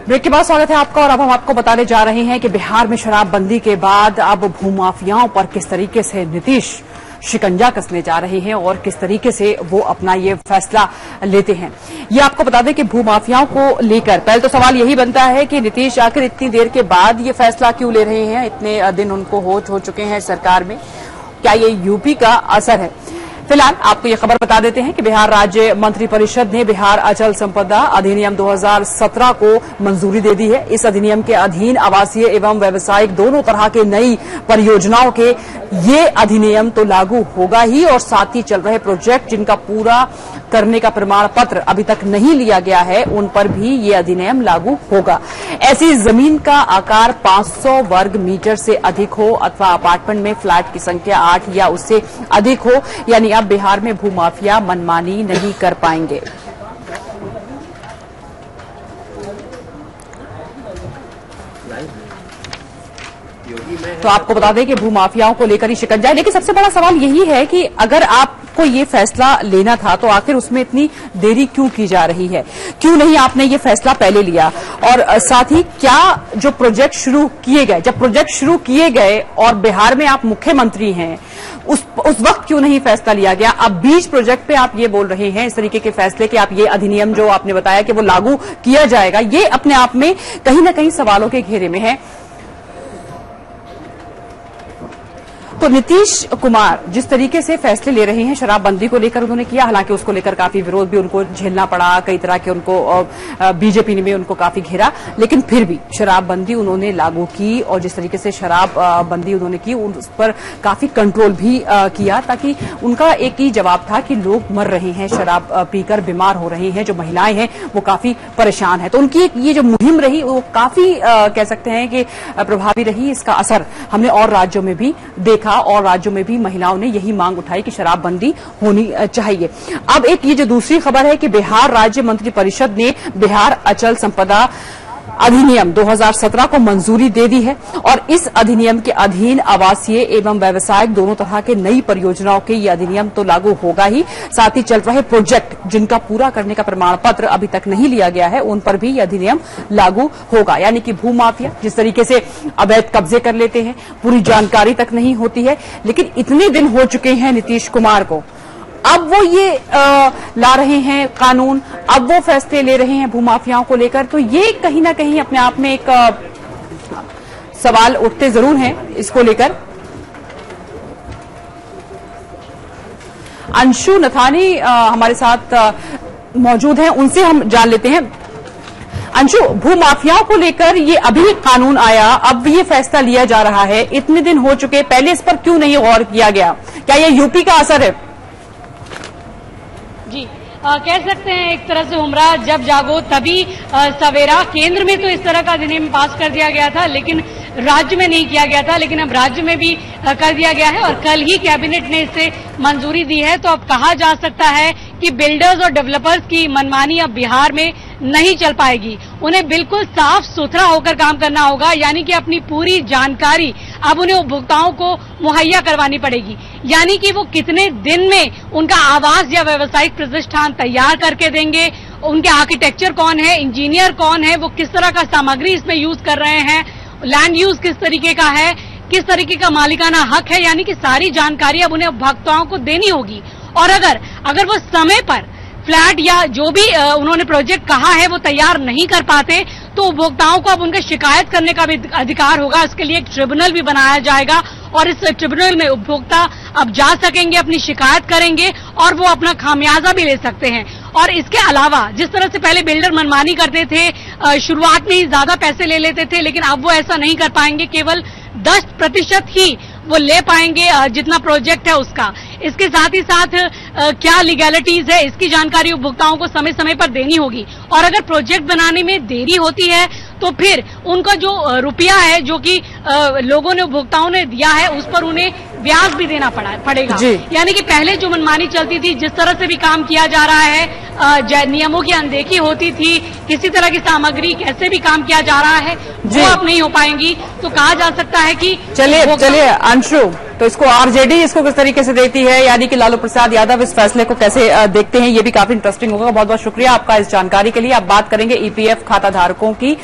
[SPEAKER 1] ब्रेक के बाद स्वागत है आपका। और अब हम आपको बताने जा रहे हैं कि बिहार में शराबबंदी के बाद अब भूमाफियाओं पर किस तरीके से नीतीश शिकंजा कसने जा रहे हैं और किस तरीके से वो अपना ये फैसला लेते हैं। ये आपको बता दें कि भूमाफियाओं को लेकर पहले तो सवाल यही बनता है कि नीतीश आखिर इतनी देर के बाद ये फैसला क्यों ले रहे हैं, इतने दिन उनको हो चुके हैं सरकार में, क्या ये यूपी का असर है। फिलहाल आपको ये खबर बता देते हैं कि बिहार राज्य मंत्रिपरिषद ने बिहार अचल संपदा अधिनियम 2017 को मंजूरी दे दी है। इस अधिनियम के अधीन आवासीय एवं व्यावसायिक दोनों तरह के नई परियोजनाओं के ये अधिनियम तो लागू होगा ही, और साथ ही चल रहे प्रोजेक्ट जिनका पूरा करने का प्रमाण पत्र अभी तक नहीं लिया गया है उन पर भी ये अधिनियम लागू होगा। ऐसी जमीन का आकार 500 वर्ग मीटर से अधिक हो अथवा अपार्टमेंट में फ्लैट की संख्या 8 या उससे अधिक हो, यानी अब बिहार में भूमाफिया मनमानी नहीं कर पाएंगे। तो आपको बता दें कि भूमाफियाओं को लेकर ही शिकंजा है। लेकिन सबसे बड़ा सवाल यही है कि अगर आपको ये फैसला लेना था तो आखिर उसमें इतनी देरी क्यों की जा रही है, क्यों नहीं आपने ये फैसला पहले लिया, और साथ ही क्या जो प्रोजेक्ट शुरू किए गए, जब प्रोजेक्ट शुरू किए गए और बिहार में आप मुख्यमंत्री हैं उस वक्त क्यों नहीं फैसला लिया गया। अब बीच प्रोजेक्ट पे आप ये बोल रहे हैं इस तरीके के फैसले कि आप ये अधिनियम जो आपने बताया कि वो लागू किया जाएगा, ये अपने आप में कहीं ना कहीं सवालों के घेरे में है। तो नीतीश कुमार जिस तरीके से फैसले ले रहे हैं शराबबंदी को लेकर उन्होंने किया, हालांकि उसको लेकर काफी विरोध भी उनको झेलना पड़ा, कई तरह के उनको बीजेपी ने भी उनको काफी घेरा, लेकिन फिर भी शराबबंदी उन्होंने लागू की और जिस तरीके से शराबबंदी उन्होंने की उस पर काफी कंट्रोल भी किया, ताकि उनका एक ही जवाब था कि लोग मर रहे हैं, शराब पीकर बीमार हो रहे हैं, जो महिलाएं हैं वो काफी परेशान है। तो उनकी ये जो मुहिम रही वो काफी कह सकते हैं कि प्रभावी रही। इसका असर हमने और राज्यों में भी देखा और राज्यों में भी महिलाओं ने यही मांग उठाई कि शराबबंदी होनी चाहिए। अब एक ये जो दूसरी खबर है कि बिहार राज्य मंत्रिपरिषद ने बिहार अचल संपदा अधिनियम 2017 को मंजूरी दे दी है और इस अधिनियम के अधीन आवासीय एवं व्यावसायिक दोनों तरह के नई परियोजनाओं के ये अधिनियम तो लागू होगा ही, साथ ही चल रहे प्रोजेक्ट जिनका पूरा करने का प्रमाण पत्र अभी तक नहीं लिया गया है उन पर भी ये अधिनियम लागू होगा। यानी कि भूमाफिया जिस तरीके से अवैध कब्जे कर लेते हैं, पूरी जानकारी तक नहीं होती है, लेकिन इतने दिन हो चुके हैं नीतीश कुमार को, अब वो ये ला रहे हैं कानून, अब वो फैसले ले रहे हैं भूमाफियाओं को लेकर, तो ये कहीं ना कहीं अपने आप में एक सवाल उठते जरूर हैं इसको लेकर। अंशु नथानी हमारे साथ मौजूद हैं, उनसे हम जान लेते हैं। अंशु, भूमाफियाओं को लेकर ये अभी कानून आया, अब ये फैसला लिया जा रहा है, इतने दिन हो चुके, पहले इस पर क्यों नहीं गौर किया गया? क्या ये यूपी का असर है?
[SPEAKER 9] जी कह सकते हैं एक तरह से उमरा जब जागो तभी सवेरा। केंद्र में तो इस तरह का अधिनियम पास कर दिया गया था लेकिन राज्य में नहीं किया गया था, लेकिन अब राज्य में भी कर दिया गया है और कल ही कैबिनेट ने इसे मंजूरी दी है। तो अब कहा जा सकता है कि बिल्डर्स और डेवलपर्स की मनमानी अब बिहार में नहीं चल पाएगी, उन्हें बिल्कुल साफ सुथरा होकर काम करना होगा, यानी कि अपनी पूरी जानकारी अब उन्हें उपभोक्ताओं को मुहैया करवानी पड़ेगी, यानी कि वो कितने दिन में उनका आवास या व्यावसायिक प्रतिष्ठान तैयार करके देंगे, उनके आर्किटेक्चर कौन है, इंजीनियर कौन है, वो किस तरह का सामग्री इसमें यूज कर रहे हैं, लैंड यूज किस तरीके का है, किस तरीके का मालिकाना हक है, यानी कि सारी जानकारी अब उन्हें उपभोक्ताओं को देनी होगी। और अगर वो समय पर फ्लैट या जो भी उन्होंने प्रोजेक्ट कहा है वो तैयार नहीं कर पाते तो उपभोक्ताओं को अब उनका शिकायत करने का भी अधिकार होगा। इसके लिए एक ट्रिब्यूनल भी बनाया जाएगा और इस ट्रिब्यूनल में उपभोक्ता अब जा सकेंगे, अपनी शिकायत करेंगे और वो अपना खामियाजा भी ले सकते हैं। और इसके अलावा जिस तरह से पहले बिल्डर मनमानी करते थे, शुरुआत में ही ज्यादा पैसे ले लेते थे, लेकिन अब वो ऐसा नहीं कर पाएंगे, केवल 10% ही वो ले पाएंगे जितना प्रोजेक्ट है उसका। इसके साथ ही साथ क्या लीगैलिटीज है इसकी जानकारी उपभोक्ताओं को समय समय पर देनी होगी। और अगर प्रोजेक्ट बनाने में देरी होती है तो फिर उनका जो रुपया है जो कि लोगों ने उपभोक्ताओं ने दिया है उस पर उन्हें ब्याज भी देना पड़ेगा। यानी कि पहले जो मनमानी चलती थी, जिस तरह से भी काम किया जा रहा है, नियमों की अनदेखी होती थी, किसी तरह की सामग्री कैसे भी काम किया जा रहा है, वो अब नहीं हो पाएंगी। तो कहा जा सकता है कि
[SPEAKER 1] चलिए अंशु, तो इसको आरजेडी इसको किस तरीके से देखती है, यानी कि लालू प्रसाद यादव इस फैसले को कैसे देखते हैं, ये भी काफी इंटरेस्टिंग होगा। बहुत बहुत शुक्रिया आपका इस जानकारी के लिए। आप बात करेंगे ईपीएफ खाता धारकों की,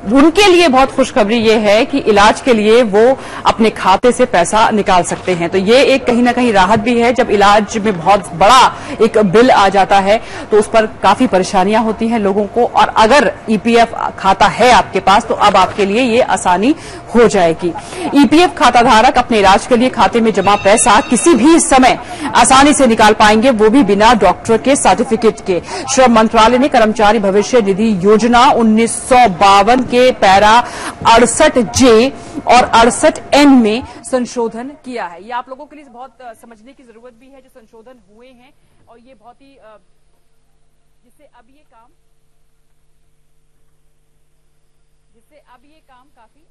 [SPEAKER 1] उनके लिए बहुत खुशखबरी ये है कि इलाज के लिए वो अपने खाते से पैसा निकाल सकते हैं। तो ये एक कहीं ना कहीं राहत भी है। जब इलाज में बहुत बड़ा एक बिल आ जाता है तो उस पर काफी परेशानियां होती हैं लोगों को, और अगर ईपीएफ खाता है आपके पास तो अब आपके लिए ये आसानी हो जाएगी। ईपीएफ खाता धारक अपने इलाज के लिए खाते में जमा पैसा किसी भी समय आसानी से निकाल पाएंगे, वो भी बिना डॉक्टर के सर्टिफिकेट के। श्रम मंत्रालय ने कर्मचारी भविष्य निधि योजना 1952 के पैरा 68J और 68N में संशोधन किया है। ये आप लोगों के लिए बहुत समझने की जरूरत भी है जो संशोधन हुए हैं, और ये बहुत ही जिससे अब ये काम काफी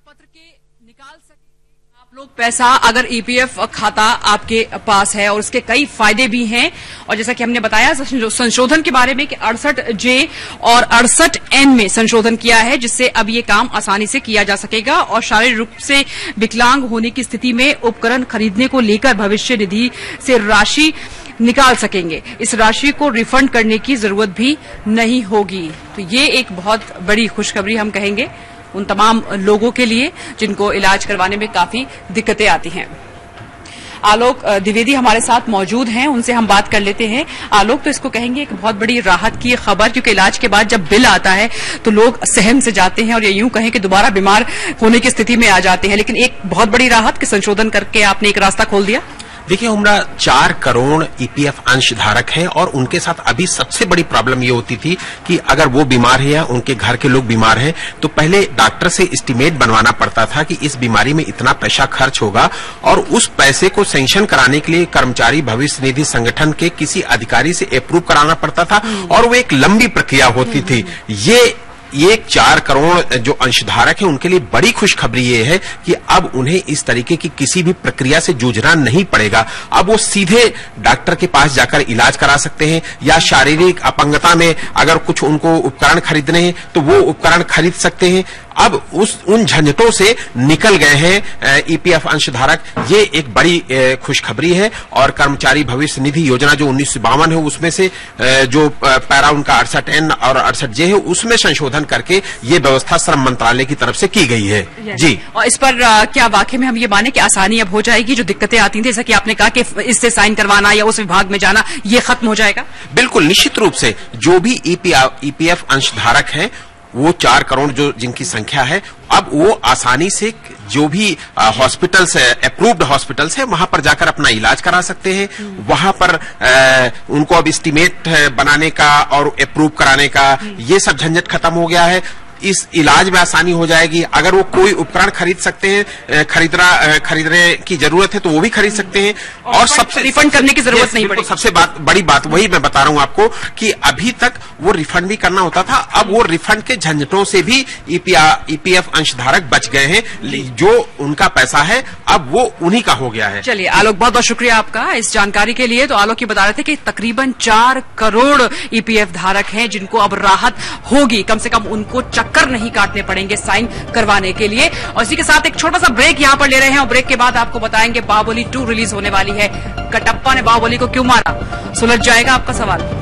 [SPEAKER 1] पत्र के निकाल सकेंगे आप लोग पैसा अगर ईपीएफ खाता आपके पास है, और इसके कई फायदे भी हैं। और जैसा कि हमने बताया संशोधन के बारे में कि 68J और 68N में संशोधन किया है, जिससे अब ये काम आसानी से किया जा सकेगा। और शारीरिक रूप से विकलांग होने की स्थिति में उपकरण खरीदने को लेकर भविष्य निधि से राशि निकाल सकेंगे, इस राशि को रिफंड करने की जरूरत भी नहीं होगी। तो ये एक बहुत बड़ी खुशखबरी हम कहेंगे उन तमाम लोगों के लिए जिनको इलाज करवाने में काफी दिक्कतें आती हैं। आलोक द्विवेदी हमारे साथ मौजूद हैं, उनसे हम बात कर लेते हैं। आलोक, तो इसको कहेंगे एक बहुत बड़ी राहत की खबर, क्योंकि इलाज के बाद जब बिल आता है तो लोग सहम से जाते हैं और ये यूं कहें कि दोबारा बीमार होने की स्थिति में आ जाते हैं, लेकिन एक बहुत बड़ी राहत कि संशोधन करके आपने एक रास्ता खोल दिया।
[SPEAKER 12] देखिए उमरा 4 करोड़ ईपीएफ अंशधारक हैं और उनके साथ अभी सबसे बड़ी प्रॉब्लम ये होती थी कि अगर वो बीमार है या उनके घर के लोग बीमार हैं तो पहले डॉक्टर से एस्टीमेट बनवाना पड़ता था कि इस बीमारी में इतना पैसा खर्च होगा और उस पैसे को सैंक्शन कराने के लिए कर्मचारी भविष्य निधि संगठन के किसी अधिकारी से अप्रूव कराना पड़ता था और वो एक लंबी प्रक्रिया होती थी। ये 4 करोड़ जो अंशधारक हैं उनके लिए बड़ी खुशखबरी ये है कि अब उन्हें इस तरीके की किसी भी प्रक्रिया से जूझना नहीं पड़ेगा। अब वो सीधे डॉक्टर के पास जाकर इलाज करा सकते हैं या शारीरिक अपंगता में अगर कुछ उनको उपकरण खरीदने हैं तो वो उपकरण खरीद सकते हैं। अब उन झंझटों से निकल गए हैं ईपीएफ अंशधारक। ये एक बड़ी खुशखबरी है और कर्मचारी भविष्य निधि योजना जो 1952 है उसमें से जो पैरा उनका 68N और 68J है उसमें संशोधन करके ये व्यवस्था श्रम मंत्रालय की तरफ से की गई है। जी,
[SPEAKER 1] और इस पर क्या वाकई में हम ये माने कि आसानी अब हो जाएगी? जो दिक्कतें आती थी जैसा कि आपने कहा कि इससे साइन करवाना या उस विभाग में जाना, ये खत्म हो जाएगा?
[SPEAKER 12] बिल्कुल निश्चित रूप से जो भी ईपीएफ अंशधारक हैं वो 4 करोड़ जो जिनकी संख्या है अब वो आसानी से जो भी हॉस्पिटल्स है, अप्रूव्ड हॉस्पिटल्स है, वहां पर जाकर अपना इलाज करा सकते हैं। वहां पर उनको अब एस्टीमेट बनाने का और अप्रूव कराने का ये सब झंझट खत्म हो गया है। इस इलाज में आसानी हो जाएगी। अगर वो कोई उपकरण खरीद सकते हैं, खरीदने की जरूरत है तो वो भी खरीद सकते हैं और सबसे
[SPEAKER 1] रिफंड करने की जरूरत नहीं पड़ेगी।
[SPEAKER 12] सबसे बड़ी बात वही मैं बता रहा हूं आपको कि अभी तक वो रिफंड भी करना होता था, अब वो रिफंड के झंझटों से भी ईपीएफ अंशधारक बच गए हैं। जो उनका पैसा है अब वो उन्हीं का हो गया है।
[SPEAKER 1] चलिए आलोक, बहुत बहुत शुक्रिया आपका इस जानकारी के लिए। तो आलोक ये बता रहे थे कि तकरीबन 4 करोड़ ईपीएफ धारक हैं जिनको अब राहत होगी, कम से कम उनको चक्कर नहीं काटने पड़ेंगे साइन करवाने के लिए। और इसी के साथ एक छोटा सा ब्रेक यहां पर ले रहे हैं और ब्रेक के बाद आपको बताएंगे बाहुबली 2 रिलीज होने वाली है। कटप्पा ने बाहुबली को क्यों मारा, सुलझ जाएगा आपका सवाल।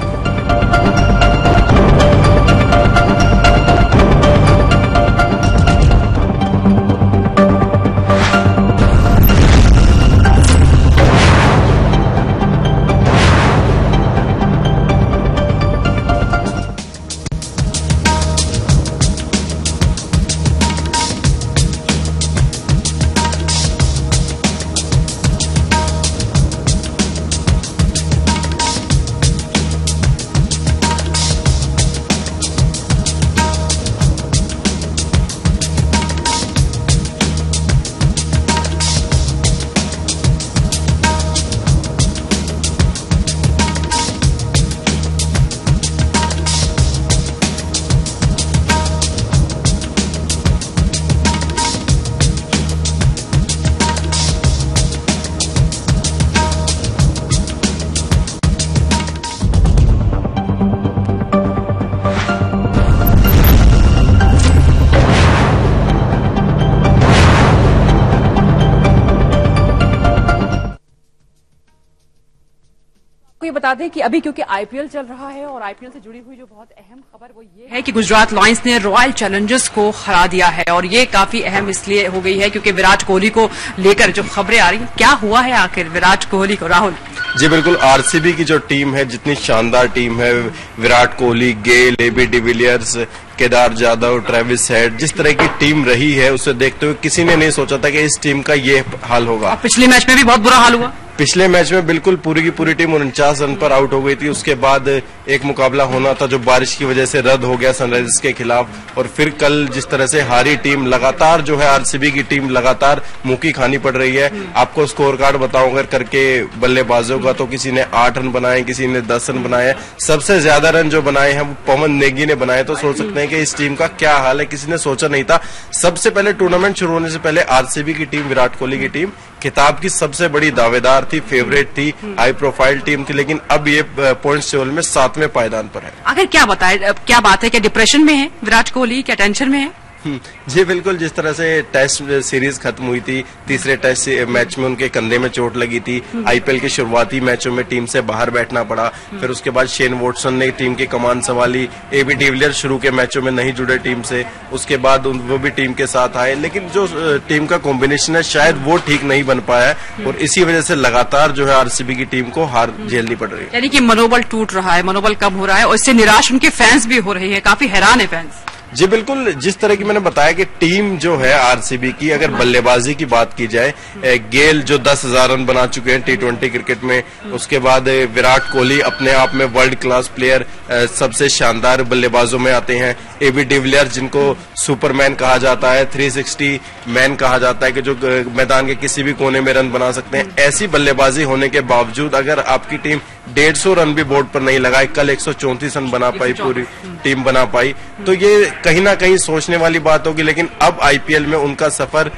[SPEAKER 1] बता दें कि अभी क्योंकि आईपीएल चल रहा है और आईपीएल से जुड़ी हुई जो बहुत अहम खबर वो ये है कि गुजरात लायंस ने रॉयल चैलेंजर्स को हरा दिया है और ये काफी अहम इसलिए हो गई है क्योंकि विराट कोहली को लेकर जो खबरें आ रही हैं, क्या हुआ है आखिर विराट कोहली को? राहुल
[SPEAKER 13] जी बिल्कुल, आरसीबी की जो टीम है, जितनी शानदार टीम है, Virat Kohli, Gayle, AB de Villiers, Kedar Jadhav, Travis Head, जिस तरह की टीम रही है उसे देखते हुए किसी ने नहीं सोचा था कि इस टीम का ये हाल होगा।
[SPEAKER 1] पिछले मैच में भी बहुत बुरा हाल हुआ।
[SPEAKER 13] पिछले मैच में बिल्कुल पूरी की पूरी टीम 49 रन पर आउट हो गई थी। उसके बाद एक मुकाबला होना था जो बारिश की वजह से रद्द हो गया सनराइजर्स के खिलाफ, और फिर कल जिस तरह से हारी टीम, लगातार जो है आरसीबी की टीम लगातार मुंह खानी पड़ रही है। आपको स्कोर कार्ड बताऊं अगर करके बल्लेबाजों का, तो किसी ने 8 रन बनाए, किसी ने 10 रन बनाए। सबसे ज्यादा रन जो बनाए हैं वो पवन नेगी ने बनाए। तो सोच सकते हैं कि इस टीम का क्या हाल है, किसी ने सोचा नहीं था। सबसे पहले टूर्नामेंट शुरू होने से पहले आरसीबी की टीम, विराट कोहली की टीम खिताब की सबसे बड़ी दावेदार थी, फेवरेट थी, हाई प्रोफाइल टीम थी, लेकिन अब ये पॉइंट्स टेबल में 7वें पायदान पर है।
[SPEAKER 1] आखिर क्या बताए, क्या बात है? क्या डिप्रेशन में है विराट कोहली, क्या टेंशन में है?
[SPEAKER 13] जी बिल्कुल, जिस तरह से टेस्ट सीरीज खत्म हुई थी, तीसरे टेस्ट मैच में उनके कंधे में चोट लगी थी। आईपीएल के शुरुआती मैचों में टीम से बाहर बैठना पड़ा। फिर उसके बाद शेन वॉटसन ने टीम की कमान संभाली। एबी डिविलियर्स शुरू के मैचों में नहीं जुड़े टीम से, उसके बाद वो भी टीम के साथ आए, लेकिन जो टीम का कॉम्बिनेशन है शायद वो ठीक नहीं बन पाया है, और इसी वजह से लगातार जो है आरसीबी की टीम को हार झेलनी पड़ रही है।
[SPEAKER 1] यानी कि मनोबल टूट रहा है, मनोबल कम हो रहा है, और इससे निराश उनके फैंस भी हो रहे हैं, काफी हैरान है फैंस।
[SPEAKER 13] जी बिल्कुल, जिस तरह की मैंने बताया कि टीम जो है आरसीबी की, अगर बल्लेबाजी की बात की जाए, गेल जो 10,000 रन बना चुके हैं T20 क्रिकेट में, उसके बाद विराट कोहली अपने आप में वर्ल्ड क्लास प्लेयर, सबसे शानदार बल्लेबाजों में आते हैं, एबी डिविलियर्स जिनको सुपरमैन कहा जाता है, 360 मैन कहा जाता है कि जो मैदान के किसी भी कोने में रन बना सकते हैं, ऐसी बल्लेबाजी होने के बावजूद अगर आपकी टीम 150 रन भी बोर्ड पर नहीं लगाए, कल 134 रन बना पाई, पूरी टीम बना पाई, तो ये कहीं ना कहीं सोचने वाली बात होगी। लेकिन अब आईपीएल में उनका सफर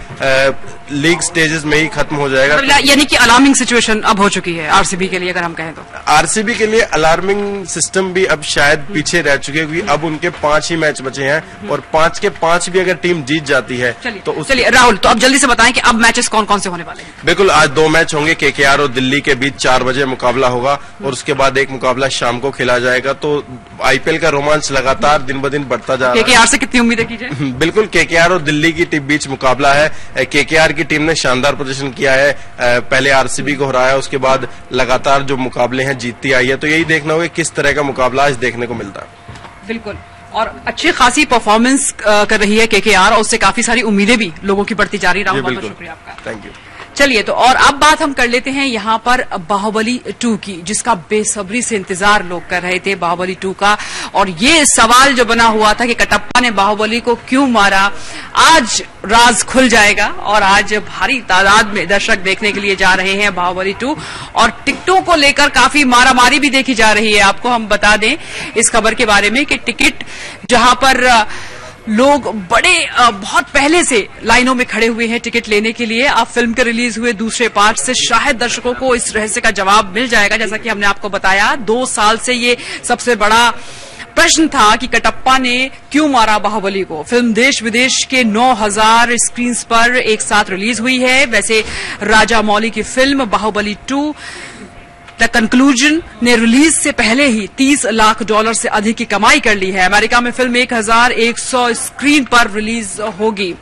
[SPEAKER 13] लीग स्टेजेस में ही खत्म हो जाएगा।
[SPEAKER 1] यानी कि अलार्मिंग सिचुएशन अब हो चुकी है आरसीबी के लिए, अगर हम कहें तो
[SPEAKER 13] आरसीबी के लिए अलार्मिंग सिस्टम भी अब शायद पीछे रह चुके हैं, क्योंकि अब उनके 5 ही मैच बचे हैं और 5 के 5 भी अगर टीम जीत जाती है तो
[SPEAKER 1] चलिए राहुल, तो अब जल्दी से बताएं कि अब मैचेस कौन कौन से होने वाले हैं।
[SPEAKER 13] बिल्कुल, आज 2 मैच होंगे, केकेआर और दिल्ली के बीच 4 बजे मुकाबला होगा और उसके बाद एक मुकाबला शाम को खेला जाएगा। तो आईपीएल का रोमांच लगातार दिन ब दिन बढ़ता जा रहा है।
[SPEAKER 1] केकेआर से कितनी उम्मीदें की जाए?
[SPEAKER 13] बिल्कुल, केकेआर और दिल्ली की टीम बीच मुकाबला है। केकेआर की टीम ने शानदार प्रदर्शन किया है, पहले आरसीबी को हराया, उसके बाद लगातार जो मुकाबले हैं जीतती आई है, तो यही देखना होगा किस तरह का मुकाबला आज देखने को मिलता है।
[SPEAKER 1] बिल्कुल, और अच्छी खासी परफॉर्मेंस कर रही है केकेआर और उससे काफी सारी उम्मीदें भी लोगों की बढ़ती जा रही है। राहुल, बहुत शुक्रिया आपका,
[SPEAKER 13] थैंक यू।
[SPEAKER 1] चलिए, तो और अब बात हम कर लेते हैं यहाँ पर बाहुबली 2 की, जिसका बेसब्री से इंतजार लोग कर रहे थे, बाहुबली 2 का। और ये सवाल जो बना हुआ था कि कटप्पा ने बाहुबली को क्यों मारा, आज राज खुल जाएगा और आज भारी तादाद में दर्शक देखने के लिए जा रहे हैं बाहुबली 2 और टिकटों को लेकर काफी मारामारी भी देखी जा रही है। आपको हम बता दें इस खबर के बारे में कि टिकट जहां पर लोग बहुत पहले से लाइनों में खड़े हुए हैं टिकट लेने के लिए, अब फिल्म के रिलीज हुए दूसरे पार्ट से शायद दर्शकों को इस रहस्य का जवाब मिल जाएगा। जैसा कि हमने आपको बताया, 2 साल से ये सबसे बड़ा प्रश्न था कि कटप्पा ने क्यों मारा बाहुबली को। फिल्म देश विदेश के 9,000 स्क्रीन पर एक साथ रिलीज हुई है। वैसे राजा मौली की फिल्म बाहुबली 2 द कंक्लूजन ने रिलीज से पहले ही $30 लाख से अधिक की कमाई कर ली है। अमेरिका में फिल्म 1,100 स्क्रीन पर रिलीज होगी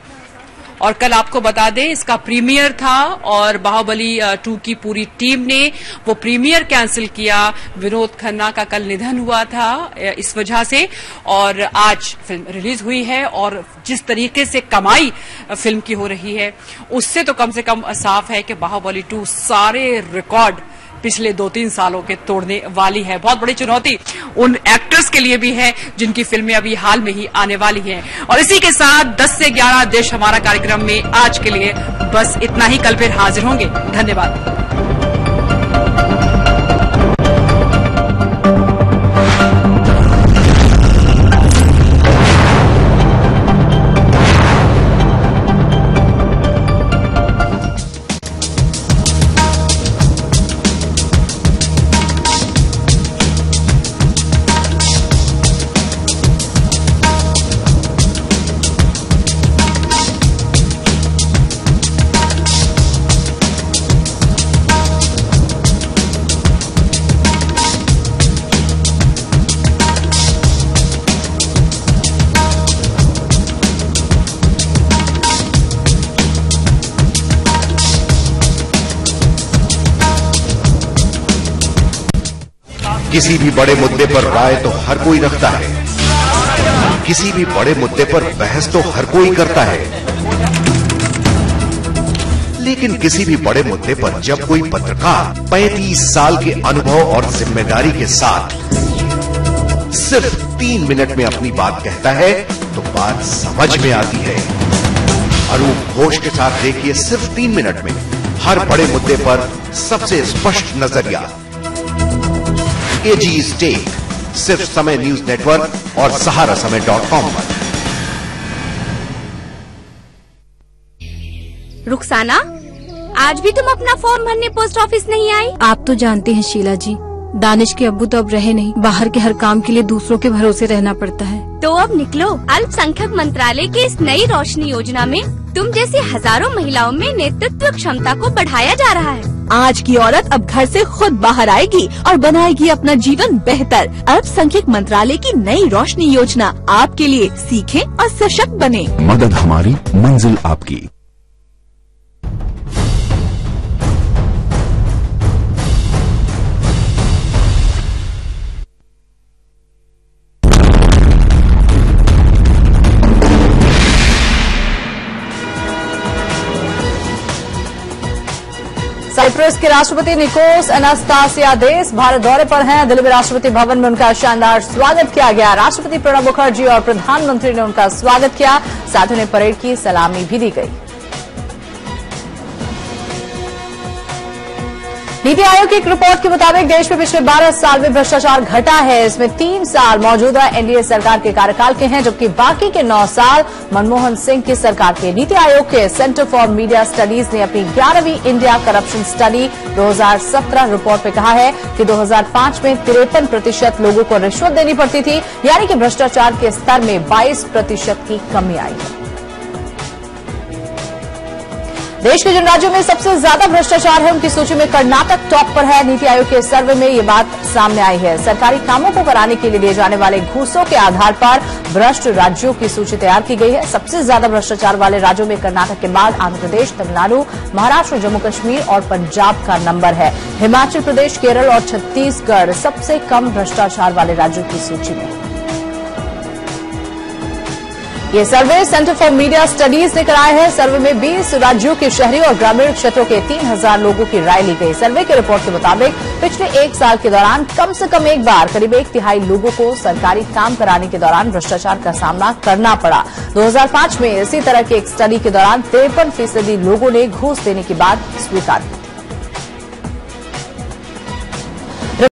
[SPEAKER 1] और कल आपको बता दें इसका प्रीमियर था और बाहुबली 2 की पूरी टीम ने वो प्रीमियर कैंसिल किया। विनोद खन्ना का कल निधन हुआ था इस वजह से और आज फिल्म रिलीज हुई है और जिस तरीके से कमाई फिल्म की हो रही है उससे तो कम से कम साफ है कि बाहुबली 2 सारे रिकॉर्ड पिछले 2-3 सालों के तोड़ने वाली है। बहुत बड़ी चुनौती उन एक्टर्स के लिए भी है जिनकी फिल्में अभी हाल में ही आने वाली हैं। और इसी के साथ 10 से 11 देश हमारा कार्यक्रम में आज के लिए बस इतना ही। कल फिर हाजिर होंगे। धन्यवाद।
[SPEAKER 14] किसी भी बड़े मुद्दे पर राय तो हर कोई रखता है, किसी भी बड़े मुद्दे पर बहस तो हर कोई करता है, लेकिन किसी भी बड़े मुद्दे पर जब कोई पत्रकार 35 साल के अनुभव और जिम्मेदारी के साथ सिर्फ 3 मिनट में अपनी बात कहता है तो बात समझ में आती है। अरूप घोष के साथ देखिए सिर्फ 3 मिनट में हर बड़े मुद्दे पर सबसे स्पष्ट नजरिया। एजी स्टेक सिर्फ समय न्यूज नेटवर्क और सहारासमय.com पर।
[SPEAKER 15] रुखसाना, आज भी तुम अपना फॉर्म भरने पोस्ट ऑफिस नहीं आई?
[SPEAKER 16] आप तो जानते हैं शीला जी, दानिश के अब्बू तो अब रहे नहीं, बाहर के हर काम के लिए दूसरों के भरोसे रहना पड़ता है।
[SPEAKER 15] तो अब निकलो। अल्पसंख्यक मंत्रालय की इस नई रोशनी योजना में तुम जैसी हजारों महिलाओं में नेतृत्व क्षमता को बढ़ाया जा रहा है।
[SPEAKER 17] आज की औरत अब घर से खुद बाहर आएगी और बनाएगी अपना जीवन बेहतर। अल्पसंख्यक मंत्रालय की नई रोशनी योजना आपके लिए, सीखें और सशक्त बने।
[SPEAKER 18] मदद हमारी, मंजिल आपकी।
[SPEAKER 19] साइप्रस के राष्ट्रपति निकोस अनास्तासियादेस भारत दौरे पर हैं। दिल्ली में राष्ट्रपति भवन में उनका शानदार स्वागत किया गया। राष्ट्रपति प्रणब मुखर्जी और प्रधानमंत्री ने उनका स्वागत किया, साथ ही उन्हें परेड की सलामी भी दी गई। नीति आयोग की एक रिपोर्ट के मुताबिक देश में पिछले 12 साल में भ्रष्टाचार घटा है। इसमें 3 साल मौजूदा एनडीए सरकार के कार्यकाल के हैं, जबकि बाकी के 9 साल मनमोहन सिंह की सरकार के। नीति आयोग के सेंटर फॉर मीडिया स्टडीज ने अपनी 11वीं इंडिया करप्शन स्टडी 2017 रिपोर्ट में कहा है कि 2005 में 53% लोगों को रिश्वत देनी पड़ती थी, यानी कि भ्रष्टाचार के स्तर में 22% की कमी आई है। देश के जिन राज्यों में सबसे ज्यादा भ्रष्टाचार है, उनकी सूची में कर्नाटक टॉप पर है। नीति आयोग के सर्वे में ये बात सामने आई है। सरकारी कामों को कराने के लिए दिए जाने वाले घूसों के आधार पर भ्रष्ट राज्यों की सूची तैयार की गई है। सबसे ज्यादा भ्रष्टाचार वाले राज्यों में कर्नाटक के बाद आंध्र प्रदेश, तमिलनाडु, महाराष्ट्र, जम्मू कश्मीर और पंजाब का नंबर है। हिमाचल प्रदेश, केरल और छत्तीसगढ़ सबसे कम भ्रष्टाचार वाले राज्यों की सूची में। ये सर्वे सेंटर फॉर मीडिया स्टडीज ने कराया है। सर्वे में 20 राज्यों के शहरी और ग्रामीण क्षेत्रों के 3000 लोगों की राय ली गई। सर्वे की रिपोर्ट के मुताबिक पिछले 1 साल के दौरान कम से कम एक बार करीब 1/3 लोगों को सरकारी काम कराने के दौरान भ्रष्टाचार का सामना करना पड़ा। 2005 में इसी तरह की एक स्टडी के दौरान 53% लोगों ने घूस देने की बात स्वीकार की।